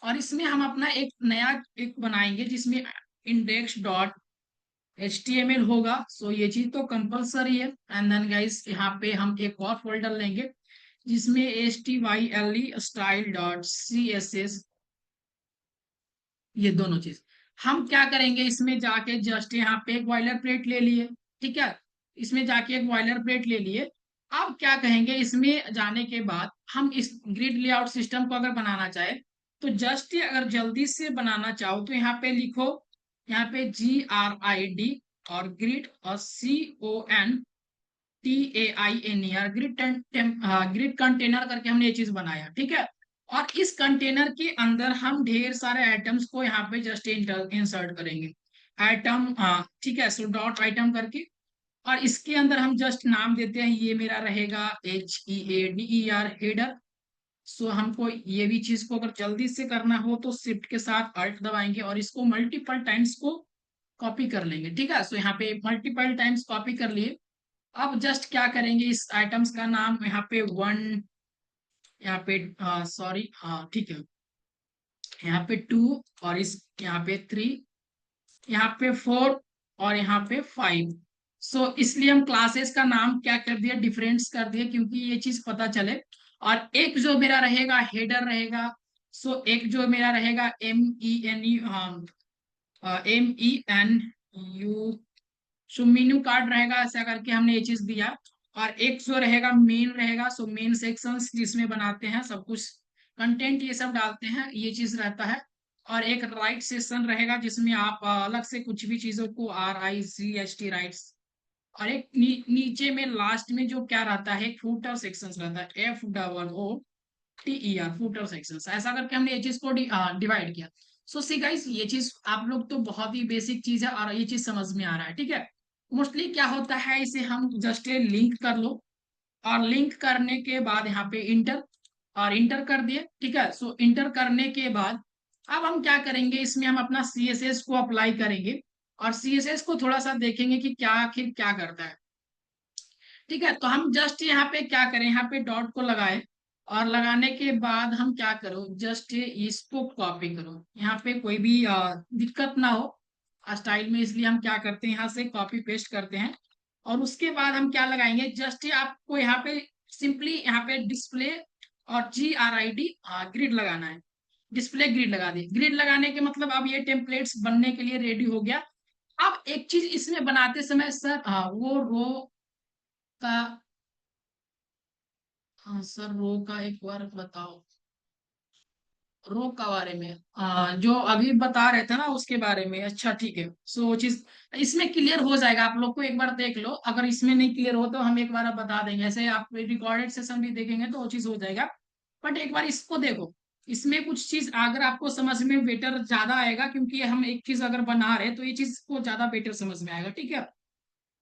S1: और इसमें हम अपना एक नया एक बनाएंगे जिसमें index.html होगा। सो ये चीज तो कंपलसरी है। एंड देन गाइस यहाँ पे हम एक और फोल्डर लेंगे जिसमें style style.css, ये दोनों चीज हम क्या करेंगे, इसमें जाके जस्ट यहाँ पे एक बॉयलर प्लेट ले लिए। ठीक है, इसमें जाके एक बॉयलर प्लेट ले लिए। अब क्या कहेंगे, इसमें जाने के बाद हम इस ग्रिड लेआउट सिस्टम को अगर बनाना चाहे, तो जस्ट अगर जल्दी से बनाना चाहो तो यहाँ पे लिखो, यहाँ पे GRID और ग्रिड और CONTAINER, ग्रिड कंटेनर करके हमने ये चीज बनाया। ठीक है, और इस कंटेनर के अंदर हम ढेर सारे आइटम्स को यहाँ पे जस्ट इंसर्ट करेंगे, आइटम, ठीक है, सो डॉट आइटम करके, और इसके अंदर हम जस्ट नाम देते हैं, ये मेरा रहेगा HEADER हेडर। सो हमको ये भी चीज को अगर जल्दी से करना हो तो शिफ्ट के साथ अल्ट दबाएंगे और इसको मल्टीपल टाइम्स को कॉपी कर लेंगे। ठीक है, सो यहाँ पे मल्टीपल टाइम्स कॉपी कर लिए। अब जस्ट क्या करेंगे, इस आइटम्स का नाम यहाँ पे 1, यहाँ पे सॉरी, हाँ ठीक है, यहाँ पे 2, और इस यहाँ पे 3, यहाँ पे 4, और यहाँ पे 5। सो इसलिए हम क्लासेस का नाम क्या कर दिया, डिफरेंस कर दिया, क्योंकि ये चीज पता चले। और एक जो मेरा रहेगा हेडर रहेगा, सो एक जो मेरा रहेगा MENU, सो मेन्यू कार्ड रहेगा, ऐसा करके हमने ये चीज दिया। और एक जो रहेगा मेन रहेगा, सो मेन सेक्शंस जिसमें बनाते हैं सब कुछ, कंटेंट ये सब डालते हैं, ये चीज रहता है। और एक राइट सेक्शन रहेगा जिसमें आप अलग से कुछ भी चीजों को RIGHT राइट्स, और एक नीचे में लास्ट में जो क्या रहता है, एक फूटर सेक्शन रहता है, FOOTER, फूटर सेक्शन, ऐसा करके हमने ये चीज को डिवाइड किया। सो सी गाइस, ये चीज आप लोग तो बहुत ही बेसिक चीज है और ये चीज समझ में आ रहा है, ठीक है। मोस्टली क्या होता है, इसे हम जस्ट लिंक कर लो, और लिंक करने के बाद यहाँ पे इंटर, और इंटर कर दिए, ठीक है। सो इंटर करने के बाद अब हम क्या करेंगे, इसमें हम अपना CSS को अप्लाई करेंगे, और CSS को थोड़ा सा देखेंगे कि क्या आखिर क्या करता है, ठीक है। तो हम जस्ट यहाँ पे क्या करें, यहाँ पे डॉट को लगाए, और लगाने के बाद हम क्या करो, जस्ट इसको कॉपी करो, यहाँ पे कोई भी दिक्कत ना हो स्टाइल में, इसलिए हम क्या करते हैं, यहाँ से कॉपी पेस्ट करते हैं। और उसके बाद हम क्या लगाएंगे, जस्ट आपको यहाँ पे सिंपली यहाँ पे डिस्प्ले और GRID ग्रिड लगाना है, डिस्प्ले ग्रिड लगा दिए। ग्रिड लगाने के मतलब अब ये टेम्पलेट्स बनने के लिए रेडी हो गया। अब एक चीज इसमें बनाते समय सर, वो रो का, हाँ सर रो का एक बार बताओ, रो का बारे में, जो अभी बता रहे थे ना उसके बारे में, अच्छा ठीक है। सो वो चीज इसमें क्लियर हो जाएगा, आप लोग को एक बार देख लो, अगर इसमें नहीं क्लियर हो तो हम एक बार बता देंगे, ऐसे आप रिकॉर्डेड सेशन भी देखेंगे तो वो चीज हो जाएगा। बट एक बार इसको देखो, इसमें कुछ चीज अगर आपको समझ में बेटर ज्यादा आएगा, क्योंकि हम एक चीज अगर बना रहे हैं तो ये चीज को ज्यादा बेटर समझ में आएगा, ठीक है।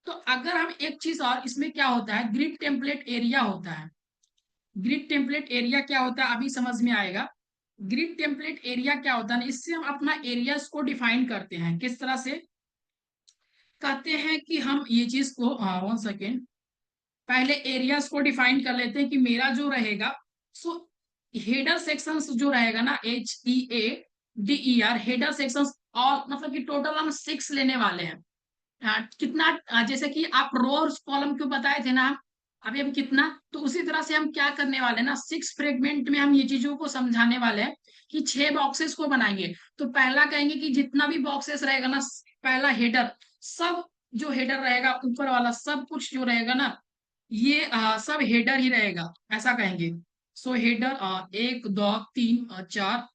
S1: तो अगर हम एक चीज, और इसमें क्या होता है, ग्रिड टेम्पलेट एरिया होता है। ग्रिड टेम्पलेट एरिया क्या होता है अभी समझ में आएगा। ग्रिड टेम्पलेट एरिया क्या होता है ना, इससे हम अपना एरियाज को डिफाइन करते हैं, किस तरह से कहते हैं कि हम ये चीज को, 1 सेकेंड, पहले एरियाज को डिफाइन कर लेते हैं कि मेरा जो रहेगा, सो हेडर सेक्शंस जो रहेगा ना, HEADER हेडर सेक्शंस, और मतलब कि टोटल हम 6 लेने वाले हैं। कितना, जैसे कि आप रोज कॉलम क्यों बताए थे ना अभी, अब कितना, तो उसी तरह से हम क्या करने वाले हैं ना, 6 फ्रेगमेंट में हम ये चीजों को समझाने वाले हैं कि 6 बॉक्सेस को बनाएंगे। तो पहला कहेंगे कि जितना भी बॉक्सेस रहेगा ना, पहला हेडर, सब जो हेडर रहेगा ऊपर वाला सब कुछ जो रहेगा ना, ये सब हेडर ही रहेगा, ऐसा कहेंगे। सो हेडर 1 2 3 4,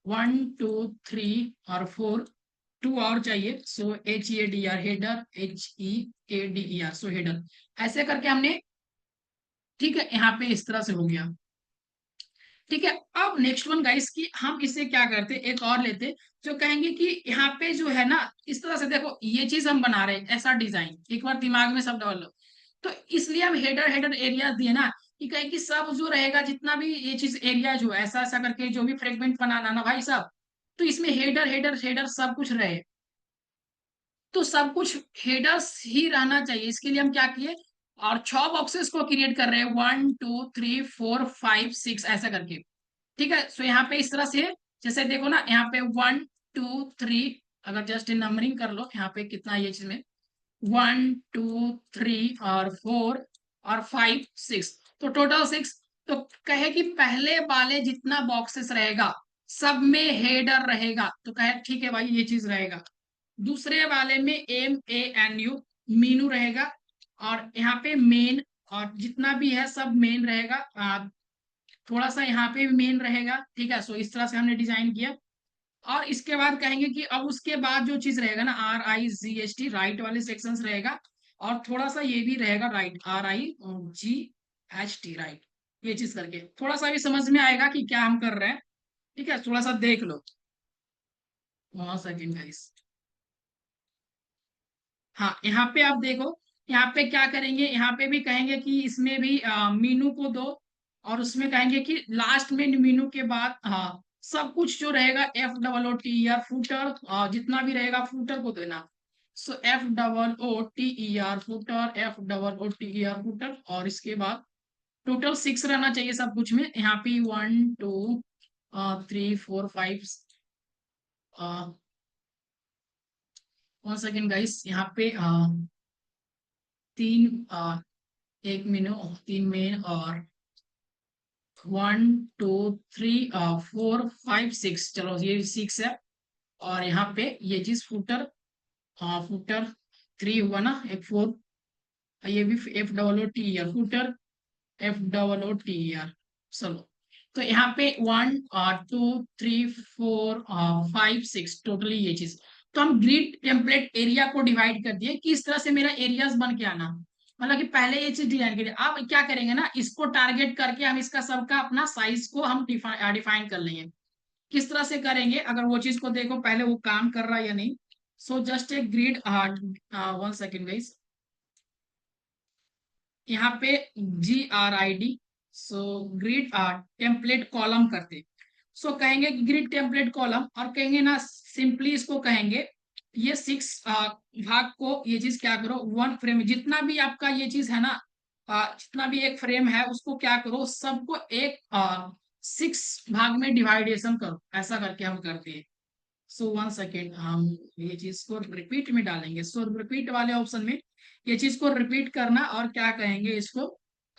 S1: 1 2 3 और 4, 2 और चाहिए, सो HEADER हेडर, HEADER सो हेडर, ऐसे करके हमने, ठीक है, यहाँ पे इस तरह से हो गया, ठीक है। अब नेक्स्ट वन गाइस की हम इसे क्या करते, एक और लेते, जो कहेंगे कि यहाँ पे जो है ना, इस तरह से देखो, ये चीज हम बना रहे हैं, ऐसा डिजाइन एक बार दिमाग में सब डाल लो। तो इसलिए हम हेडर हेडर एरिया दिए ना, कि कहें कि सब जो रहेगा जितना भी ये चीज एरिया जो है, ऐसा ऐसा करके जो भी फ्रेगमेंट बनाना ना भाई साहब, तो इसमें हेडर हेडर हेडर सब कुछ रहे, तो सब कुछ हेडर्स ही रहना चाहिए। इसके लिए हम क्या किए, और 6 बॉक्सेस को क्रिएट कर रहे हैं, 1 2 3 4 5 6 ऐसा करके, ठीक है। सो यहाँ पे इस तरह से, जैसे देखो ना यहाँ पे 1 2 3, अगर जस्ट नंबरिंग कर लो यहाँ पे कितना ये चीज में, 1 2 3 और 4 और 5 6, तो टोटल 6। तो कहे कि पहले वाले जितना बॉक्सेस रहेगा सब में हेडर रहेगा, तो कहे ठीक है भाई ये चीज रहेगा। दूसरे वाले में MANU मीनू रहेगा, और यहाँ पे मेन, और जितना भी है सब मेन रहेगा, थोड़ा सा यहाँ पे भी मेन रहेगा, ठीक है। सो इस तरह से हमने डिजाइन किया। और इसके बाद कहेंगे कि अब उसके बाद जो चीज रहेगा ना, RIGHT राइट वाले सेक्शंस रहेगा, और थोड़ा सा ये भी रहेगा राइट, RIGHT राइट, ये चीज करके थोड़ा सा भी समझ में आएगा कि क्या हम कर रहे हैं, ठीक है। थोड़ा सा देख लो, 1 सेकेंड गाइस। हाँ यहाँ पे आप देखो, यहाँ पे क्या करेंगे, यहाँ पे भी कहेंगे कि इसमें भी मीनू को दो, और उसमें कहेंगे कि लास्ट में मीनू के बाद, हाँ, सब कुछ जो रहेगा FOOTER फूटर, जितना भी रहेगा फूटर को देना। सो FOOTER फूटर, FOOTER और इसके बाद टोटल 6 रहना चाहिए सब कुछ में, यहाँ पे 1 2 3 4 5, 1 सेकेंड गाइस, यहाँ पे तीन, एक मीनू, 3 मेन, और 1 2 3 4 5 6, चलो ये 6 है। और यहाँ पे ये चीज फुटर, फुटर 3 हुआ ना, एक 4, ये भी FOOTER फुटर, FOOTER, चलो। तो यहाँ पे 1 2 3 4 5 6 टोटली ये चीज। तो हम ग्रिड टेम्पलेट एरिया को डिवाइड कर दिए कि इस तरह से मेरा एरियाज बन के आना, मतलब कि पहले ये चीज डिजाइन करिए। अब क्या करेंगे ना, इसको टारगेट करके हम इसका सबका अपना साइज को हम डिफाइन कर लेंगे। किस तरह से करेंगे, अगर वो चीज को देखो पहले वो काम कर रहा है या नहीं। सो जस्ट एक ग्रिड, 1 सेकेंड गाइस, यहाँ पे GRID, सो ग्रिड टेम्पलेट कॉलम करते। सो कहेंगे ग्रिड टेम्पलेट कॉलम, और कहेंगे ना सिंपली इसको कहेंगे ये 6 भाग को ये चीज क्या करो, 1 फ्रेम, जितना भी आपका ये चीज है ना, जितना भी एक फ्रेम है उसको क्या करो, सबको एक 6 भाग में डिवाइडेशन करो, ऐसा करके हम करते हैं। सो 1 सेकेंड, हम ये चीज को रिपीट में डालेंगे। सो रिपीट वाले ऑप्शन में ये चीज को रिपीट करना, और क्या कहेंगे इसको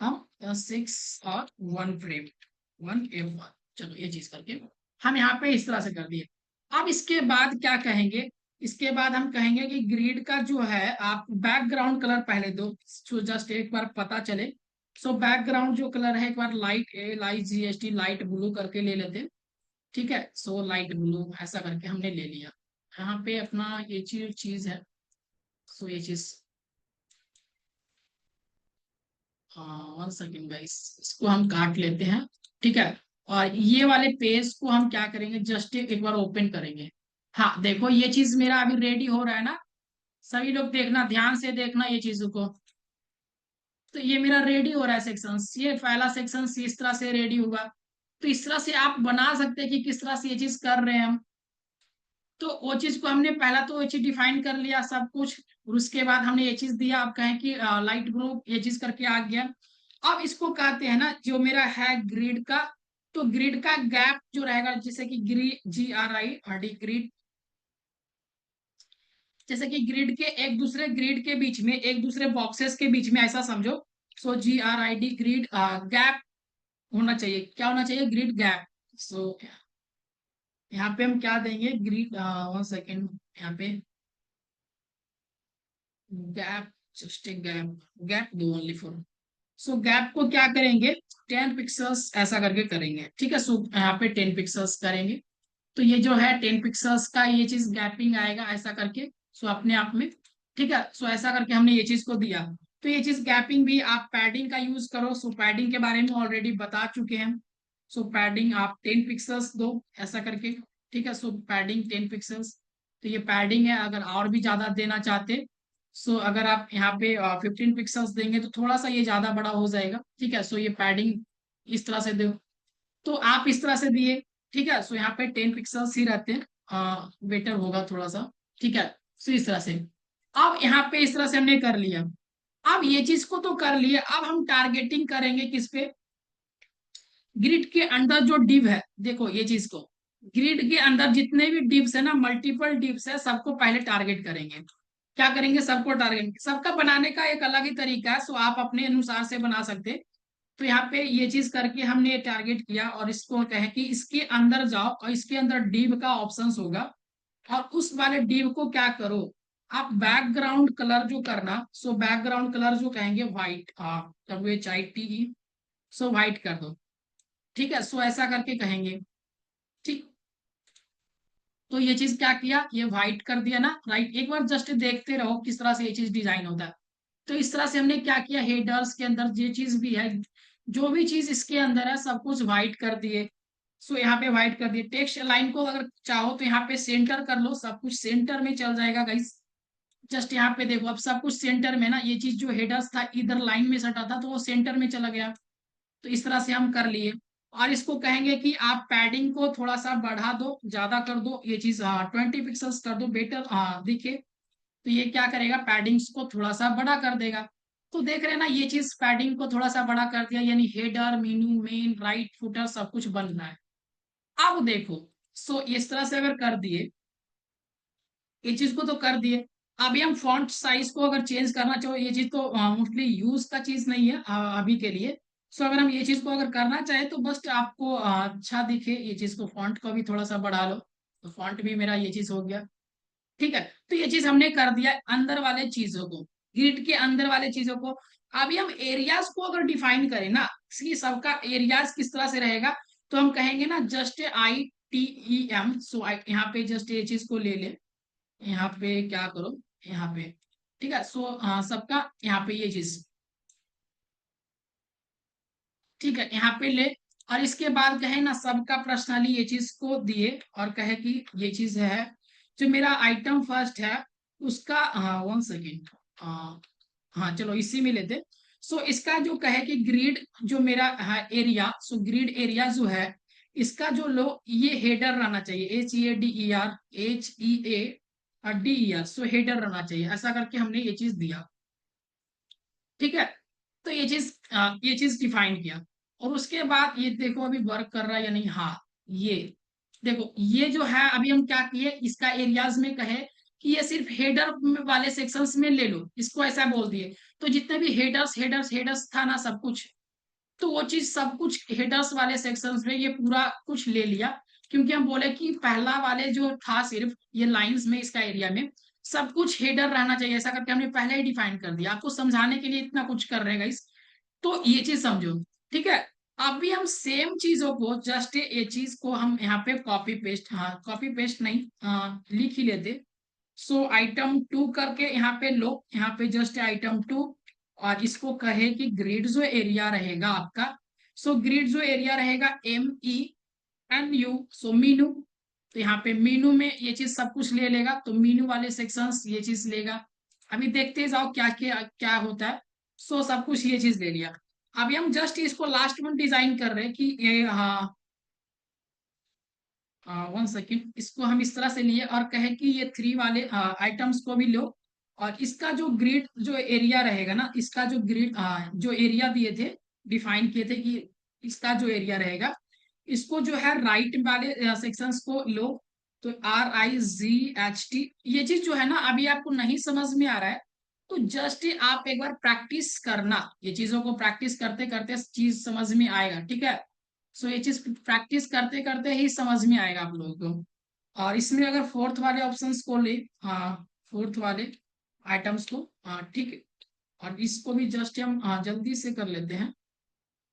S1: हम 6 और 1 फ्रेम, 1F1। चलो ये चीज करके हम यहाँ पे इस तरह से कर दिए। अब इसके बाद क्या कहेंगे, इसके बाद हम कहेंगे कि ग्रिड का जो है आप बैकग्राउंड कलर पहले दो, तो जस्ट एक बार पता चले। सो बैकग्राउंड जो कलर है एक बार LIGHT लाइट ब्लू करके ले लेते हैं। ठीक है, सो लाइट ब्लू ऐसा करके हमने ले लिया। यहाँ पे अपना ये चीज है। सो ये चीज, 1 सेकेंड गाइस, इसको हम काट लेते हैं। ठीक है, और ये वाले पेज को हम क्या करेंगे, जस्ट एक बार ओपन करेंगे। हाँ देखो ये चीज मेरा अभी रेडी हो रहा है ना, सभी लोग देखना, ध्यान से देखना ये चीजों को। तो ये मेरा रेडी हो रहा है सेक्शन, ये पहला सेक्शन इस तरह से रेडी हुआ। तो इस तरह से आप बना सकते हैं कि किस तरह से ये चीज कर रहे हैं हम। तो वो चीज को हमने पहला तो ये चीज डिफाइन कर लिया सब कुछ, और उसके बाद हमने ये चीज दिया, आप कहें कि लाइट ब्लू ये चीज करके आ गया। अब इसको कहते हैं ना, जो मेरा है ग्रिड का, तो ग्रिड का गैप जो रहेगा, जैसे कि GRID ग्रिड, जैसे कि ग्रिड के एक दूसरे ग्रिड के बीच में, एक दूसरे बॉक्सेस के बीच में, ऐसा समझो। सो GRID ग्रिड गैप होना चाहिए, क्या होना चाहिए, ग्रिड गैप। सो यहाँ पे हम क्या देंगे, ग्रिड, 1 सेकेंड, यहाँ पे gap, just a gap, gap दो ओनली फॉर। सो गैप को क्या करेंगे, 10 पिक्सल्स ऐसा करके करेंगे। ठीक है, सो यहाँ पे 10 पिक्सल्स करेंगे। तो ये जो है 10 पिक्सल्स का ये चीज गैपिंग आएगा ऐसा करके, सो अपने आप में। ठीक है, सो ऐसा करके हमने ये चीज को दिया। तो ये चीज गैपिंग भी आप पैडिंग का यूज करो, सो पैडिंग के बारे में ऑलरेडी बता चुके हैं। सो पैडिंग आप 10 पिक्सल्स दो ऐसा करके। ठीक है, सो पैडिंग 10 पिक्सल्स, तो ये पैडिंग है। अगर और भी ज्यादा देना चाहते, सो अगर आप यहाँ पे 15 पिक्सल्स देंगे तो थोड़ा सा ये ज्यादा बड़ा हो जाएगा। ठीक है, सो ये पैडिंग इस तरह से दो, तो आप इस तरह से दिए। ठीक है, सो यहाँ पे 10 पिक्सल्स ही रहते हैं, बेटर होगा थोड़ा सा। ठीक है, सो इस तरह से अब यहाँ पे इस तरह से हमने कर लिया। अब ये चीज को तो कर लिए, अब हम टारगेटिंग करेंगे किस पे, ग्रिड के अंदर जो डिव है, देखो ये चीज को, ग्रिड के अंदर जितने भी डिव्स है ना, मल्टीपल डिव्स है, सबको पहले टारगेट करेंगे। क्या करेंगे, सबको टारगेट, सबका बनाने का एक अलग ही तरीका है, सो आप अपने अनुसार से बना सकते हैं। तो यहाँ पे ये चीज करके हमने टारगेट किया, और इसको कहे कि इसके अंदर जाओ, और इसके अंदर डिव का ऑप्शंस होगा, और उस वाले डिव को क्या करो, आप बैकग्राउंड कलर जो करना, सो बैकग्राउंड कलर जो कहेंगे व्हाइट, WHITE, सो व्हाइट कर दो। ठीक है, सो ऐसा करके कहेंगे। ठीक, तो ये चीज क्या किया, ये व्हाइट कर दिया ना, राइट, एक बार जस्ट देखते रहो किस तरह से ये चीज डिजाइन होता है। तो इस तरह से हमने क्या किया, हेडर्स के अंदर ये चीज भी है, जो भी चीज इसके अंदर है सब कुछ व्हाइट कर दिए। सो यहाँ पे व्हाइट कर दिए। टेक्स्ट लाइन को अगर चाहो तो यहाँ पे सेंटर कर लो, सब कुछ सेंटर में चल जाएगा गाइस। जस्ट यहाँ पे देखो, अब सब कुछ सेंटर में ना, ये चीज जो हेडर्स था इधर लाइन में सटा था, तो वो सेंटर में चला गया। तो इस तरह से हम कर लिए। और इसको कहेंगे कि आप पैडिंग को थोड़ा सा बढ़ा दो, ज्यादा कर दो, ये चीज 20 पिक्सल्स कर दो, बेटर दिखे। तो ये क्या करेगा, पैडिंग्स को थोड़ा सा बड़ा कर देगा। तो देख रहे हैं ना, ये चीज पैडिंग को थोड़ा सा बड़ा कर दिया, यानी header, Meenu, main, right, footer सब कुछ बन रहा है। अब देखो, सो इस तरह से अगर कर दिए, ये चीज को तो कर दिए। अभी हम फॉन्ट साइज को अगर चेंज करना चाहो, ये चीज तो मोस्टली यूज का चीज नहीं है अभी के लिए। सो अगर हम ये चीज को अगर करना चाहे तो बस आपको अच्छा दिखे, ये चीज को फॉन्ट को भी थोड़ा सा बढ़ा लो। तो फॉन्ट भी मेरा ये चीज हो गया। ठीक है, तो ये चीज हमने कर दिया अंदर वाले चीजों को, ग्रिड के अंदर वाले चीजों को। अभी हम एरियाज को अगर डिफाइन करें ना, कि सबका एरियाज किस तरह से रहेगा, तो हम कहेंगे ना जस्ट ITEM। सो यहाँ पे जस्ट ये चीज को ले ले, यहाँ पे क्या करो, यहाँ पे। ठीक है, सो सबका यहाँ पे ये चीज, ठीक है, यहाँ पे ले। और इसके बाद कहे ना सबका पर्सनली ये चीज को दिए और कहे कि ये चीज है जो मेरा आइटम फर्स्ट है उसका, हाँ 1 सेकेंड, हाँ चलो इसी में लेते। सो इसका जो कहे कि ग्रिड जो मेरा है एरिया, सो ग्रिड एरिया जो है इसका जो लो ये हेडर रहना चाहिए, HEADER सो हेडर रहना चाहिए, ऐसा करके हमने ये चीज दिया। ठीक है, तो ये चीज डिफाइन किया। और उसके बाद ये देखो अभी वर्क कर रहा है या नहीं, हाँ ये देखो ये जो है अभी हम क्या किए इसका एरियाज में कहे कि ये सिर्फ हेडर वाले सेक्शंस में ले लो, इसको ऐसा बोल दिए। तो जितने भी हेडर्स हेडर्स हेडर्स था ना सब कुछ, तो वो चीज सब कुछ हेडर्स वाले सेक्शंस में ये पूरा कुछ ले लिया, क्योंकि हम बोले कि पहला वाले जो था सिर्फ ये लाइंस में इसका एरिया में सब कुछ हेडर रहना चाहिए, ऐसा करके हमने पहले ही डिफाइन कर दिया। आपको समझाने के लिए इतना कुछ कर रहे हैं गाइस, तो ये चीज समझो। ठीक है, अभी हम सेम चीजों को जस्ट ये चीज को हम यहाँ पे कॉपी पेस्ट, हाँ कॉपी पेस्ट नहीं, लिख ही लेते। सो item 2 करके यहाँ पे लो, यहाँ पे जस्ट item 2, और इसको कहे कि ग्रिड जो एरिया रहेगा आपका, सो ग्रिड जो एरिया रहेगा MENU, सो मीनू। तो यहाँ पे मीनू में ये चीज सब कुछ ले लेगा, तो मीनू वाले सेक्शंस ये चीज लेगा। अभी देखते जाओ क्या क्या क्या होता है। सो सब कुछ ये चीज ले लिया। अभी हम जस्ट इसको लास्ट में डिजाइन कर रहे हैं कि ये, हाँ 1 सेकेंड, इसको हम इस तरह से लिए और कहे कि ये 3 वाले आइटम्स को भी लो। और इसका जो ग्रिड जो एरिया रहेगा ना, इसका जो ग्रिड जो एरिया दिए थे, डिफाइन किए थे कि इसका जो एरिया रहेगा इसको जो है राइट वाले सेक्शंस को लो। तो RIGHT ये चीज जो है ना अभी आपको नहीं समझ में आ रहा है, तो जस्ट आप एक बार प्रैक्टिस करना, ये चीजों को प्रैक्टिस करते करते चीज समझ में आएगा। ठीक है, सो ये चीज प्रैक्टिस करते करते ही समझ में आएगा आप लोगों को। और इसमें अगर फोर्थ वाले ऑप्शंस को ले, हाँ फोर्थ वाले आइटम्स को, हाँ ठीक है, और इसको भी जस्ट हम जल्दी से कर लेते हैं।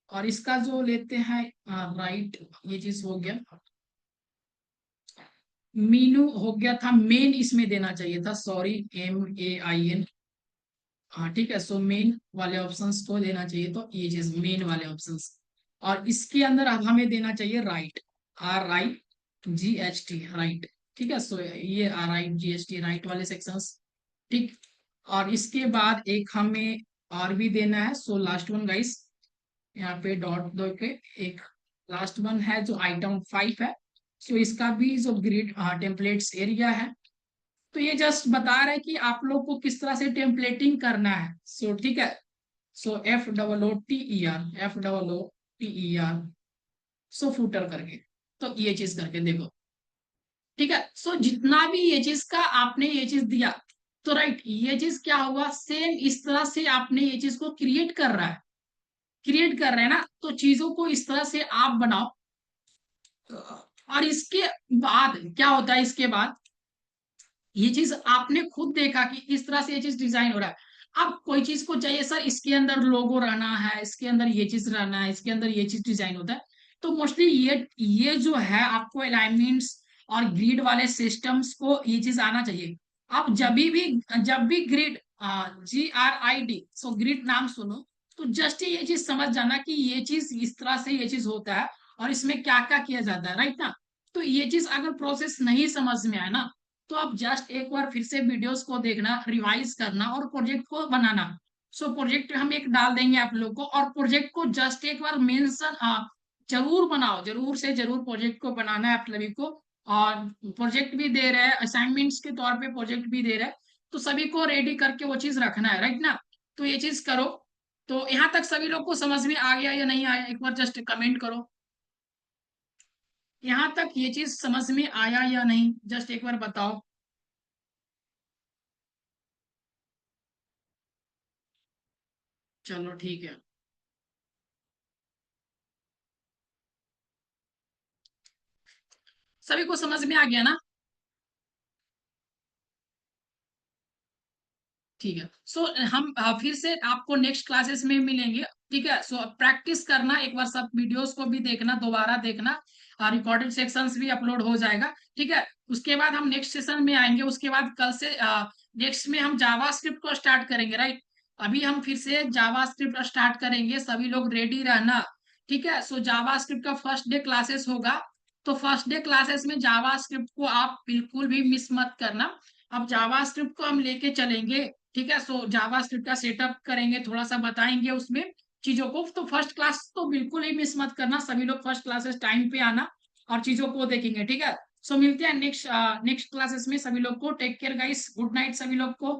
S1: और इसका जो लेते हैं राइट, ये चीज हो गया। मीनू हो गया था, मेन इसमें देना चाहिए था, सॉरी MAIN, हाँ ठीक है। सो मेन वाले ऑप्शंस को देना चाहिए, तो ये चीज मेन वाले ऑप्शंस। और इसके अंदर अब हमें देना चाहिए राइट, RIGHT राइट। ठीक है, सो ये RIGHT राइट वाले सेक्शंस। ठीक, और इसके बाद एक हमें और भी देना है, सो लास्ट वन गाइस, यहाँ पे डॉट दो के एक लास्ट वन है जो item 5 है। सो इसका भी जो ग्रिड टेम्पलेट्स एरिया है, तो ये जस्ट बता रहा है कि आप लोग को किस तरह से टेम्पलेटिंग करना है। सो ठीक है, सो FOOTER सो फूटर करके, तो ये चीज करके देखो। ठीक है, सो जितना भी ये चीज का आपने ये चीज दिया, तो राइट ये चीज क्या हुआ सेम इस तरह से आपने ये चीज को क्रिएट कर रहा है, क्रिएट कर रहे हैं ना, तो चीजों को इस तरह से आप बनाओ। और इसके बाद क्या होता है, इसके बाद ये चीज आपने खुद देखा कि इस तरह से ये चीज डिजाइन हो रहा है। अब कोई चीज को चाहिए सर इसके अंदर लोगो रहना है, इसके अंदर ये चीज रहना है, इसके अंदर ये चीज डिजाइन होता है, तो मोस्टली ये जो है आपको अलाइनमेंट्स और ग्रिड वाले सिस्टम्स को ये चीज आना चाहिए। आप जब भी ग्रिड, GRID, सो ग्रिड नाम सुनो, तो जस्ट ये चीज समझ जाना कि ये चीज इस तरह से ये चीज होता है और इसमें क्या क्या किया जाता है, राइट ना। तो ये चीज अगर प्रोसेस नहीं समझ में आए ना, तो आप जस्ट एक बार फिर से वीडियोस को देखना, रिवाइज करना और प्रोजेक्ट को बनाना। सो प्रोजेक्ट हम एक डाल देंगे आप लोग को, और प्रोजेक्ट को जस्ट एक बार मेंशन जरूर बनाओ, जरूर से जरूर प्रोजेक्ट को बनाना है आप सभी को। और प्रोजेक्ट भी दे रहे हैं, असाइनमेंट्स के तौर पे प्रोजेक्ट भी दे रहे हैं, तो सभी को रेडी करके वो चीज रखना है, राइट ना। तो ये चीज करो। तो यहाँ तक सभी लोग को समझ में आ गया या नहीं आया, एक बार जस्ट कमेंट करो। यहाँ तक ये चीज समझ में आया या नहीं, जस्ट एक बार बताओ। चलो ठीक है, सभी को समझ में आ गया ना। ठीक है, सो हम फिर से आपको नेक्स्ट क्लासेस में मिलेंगे। ठीक है, सो प्रैक्टिस करना, एक बार सब वीडियोस को भी देखना, दोबारा देखना, रिकॉर्डेड सेक्शंस भी अपलोड हो जाएगा। ठीक है, उसके बाद हम नेक्स्ट सेशन में आएंगे, उसके बाद कल से नेक्स्ट में हम जावा स्क्रिप्ट को स्टार्ट करेंगे, राइट। अभी हम फिर से जावा स्क्रिप्ट स्टार्ट करेंगे, सभी लोग रेडी रहना। ठीक है। सो जावास्क्रिप्ट का फर्स्ट डे क्लासेस होगा, तो फर्स्ट डे क्लासेस में जावास्क्रिप्ट को आप बिल्कुल भी मिस मत करना। अब जावास्क्रिप्ट को हम लेके चलेंगे, ठीक है। सो जावास्क्रिप्ट का सेटअप करेंगे, थोड़ा सा बताएंगे उसमें चीजों को। तो फर्स्ट क्लास तो बिल्कुल ही मिस मत करना, सभी लोग फर्स्ट क्लासेस टाइम पे आना और चीजों को देखेंगे, ठीक है। सो मिलते हैं नेक्स्ट नेक्स्ट क्लासेस में, सभी लोग को take care guys, good night सभी लोग को।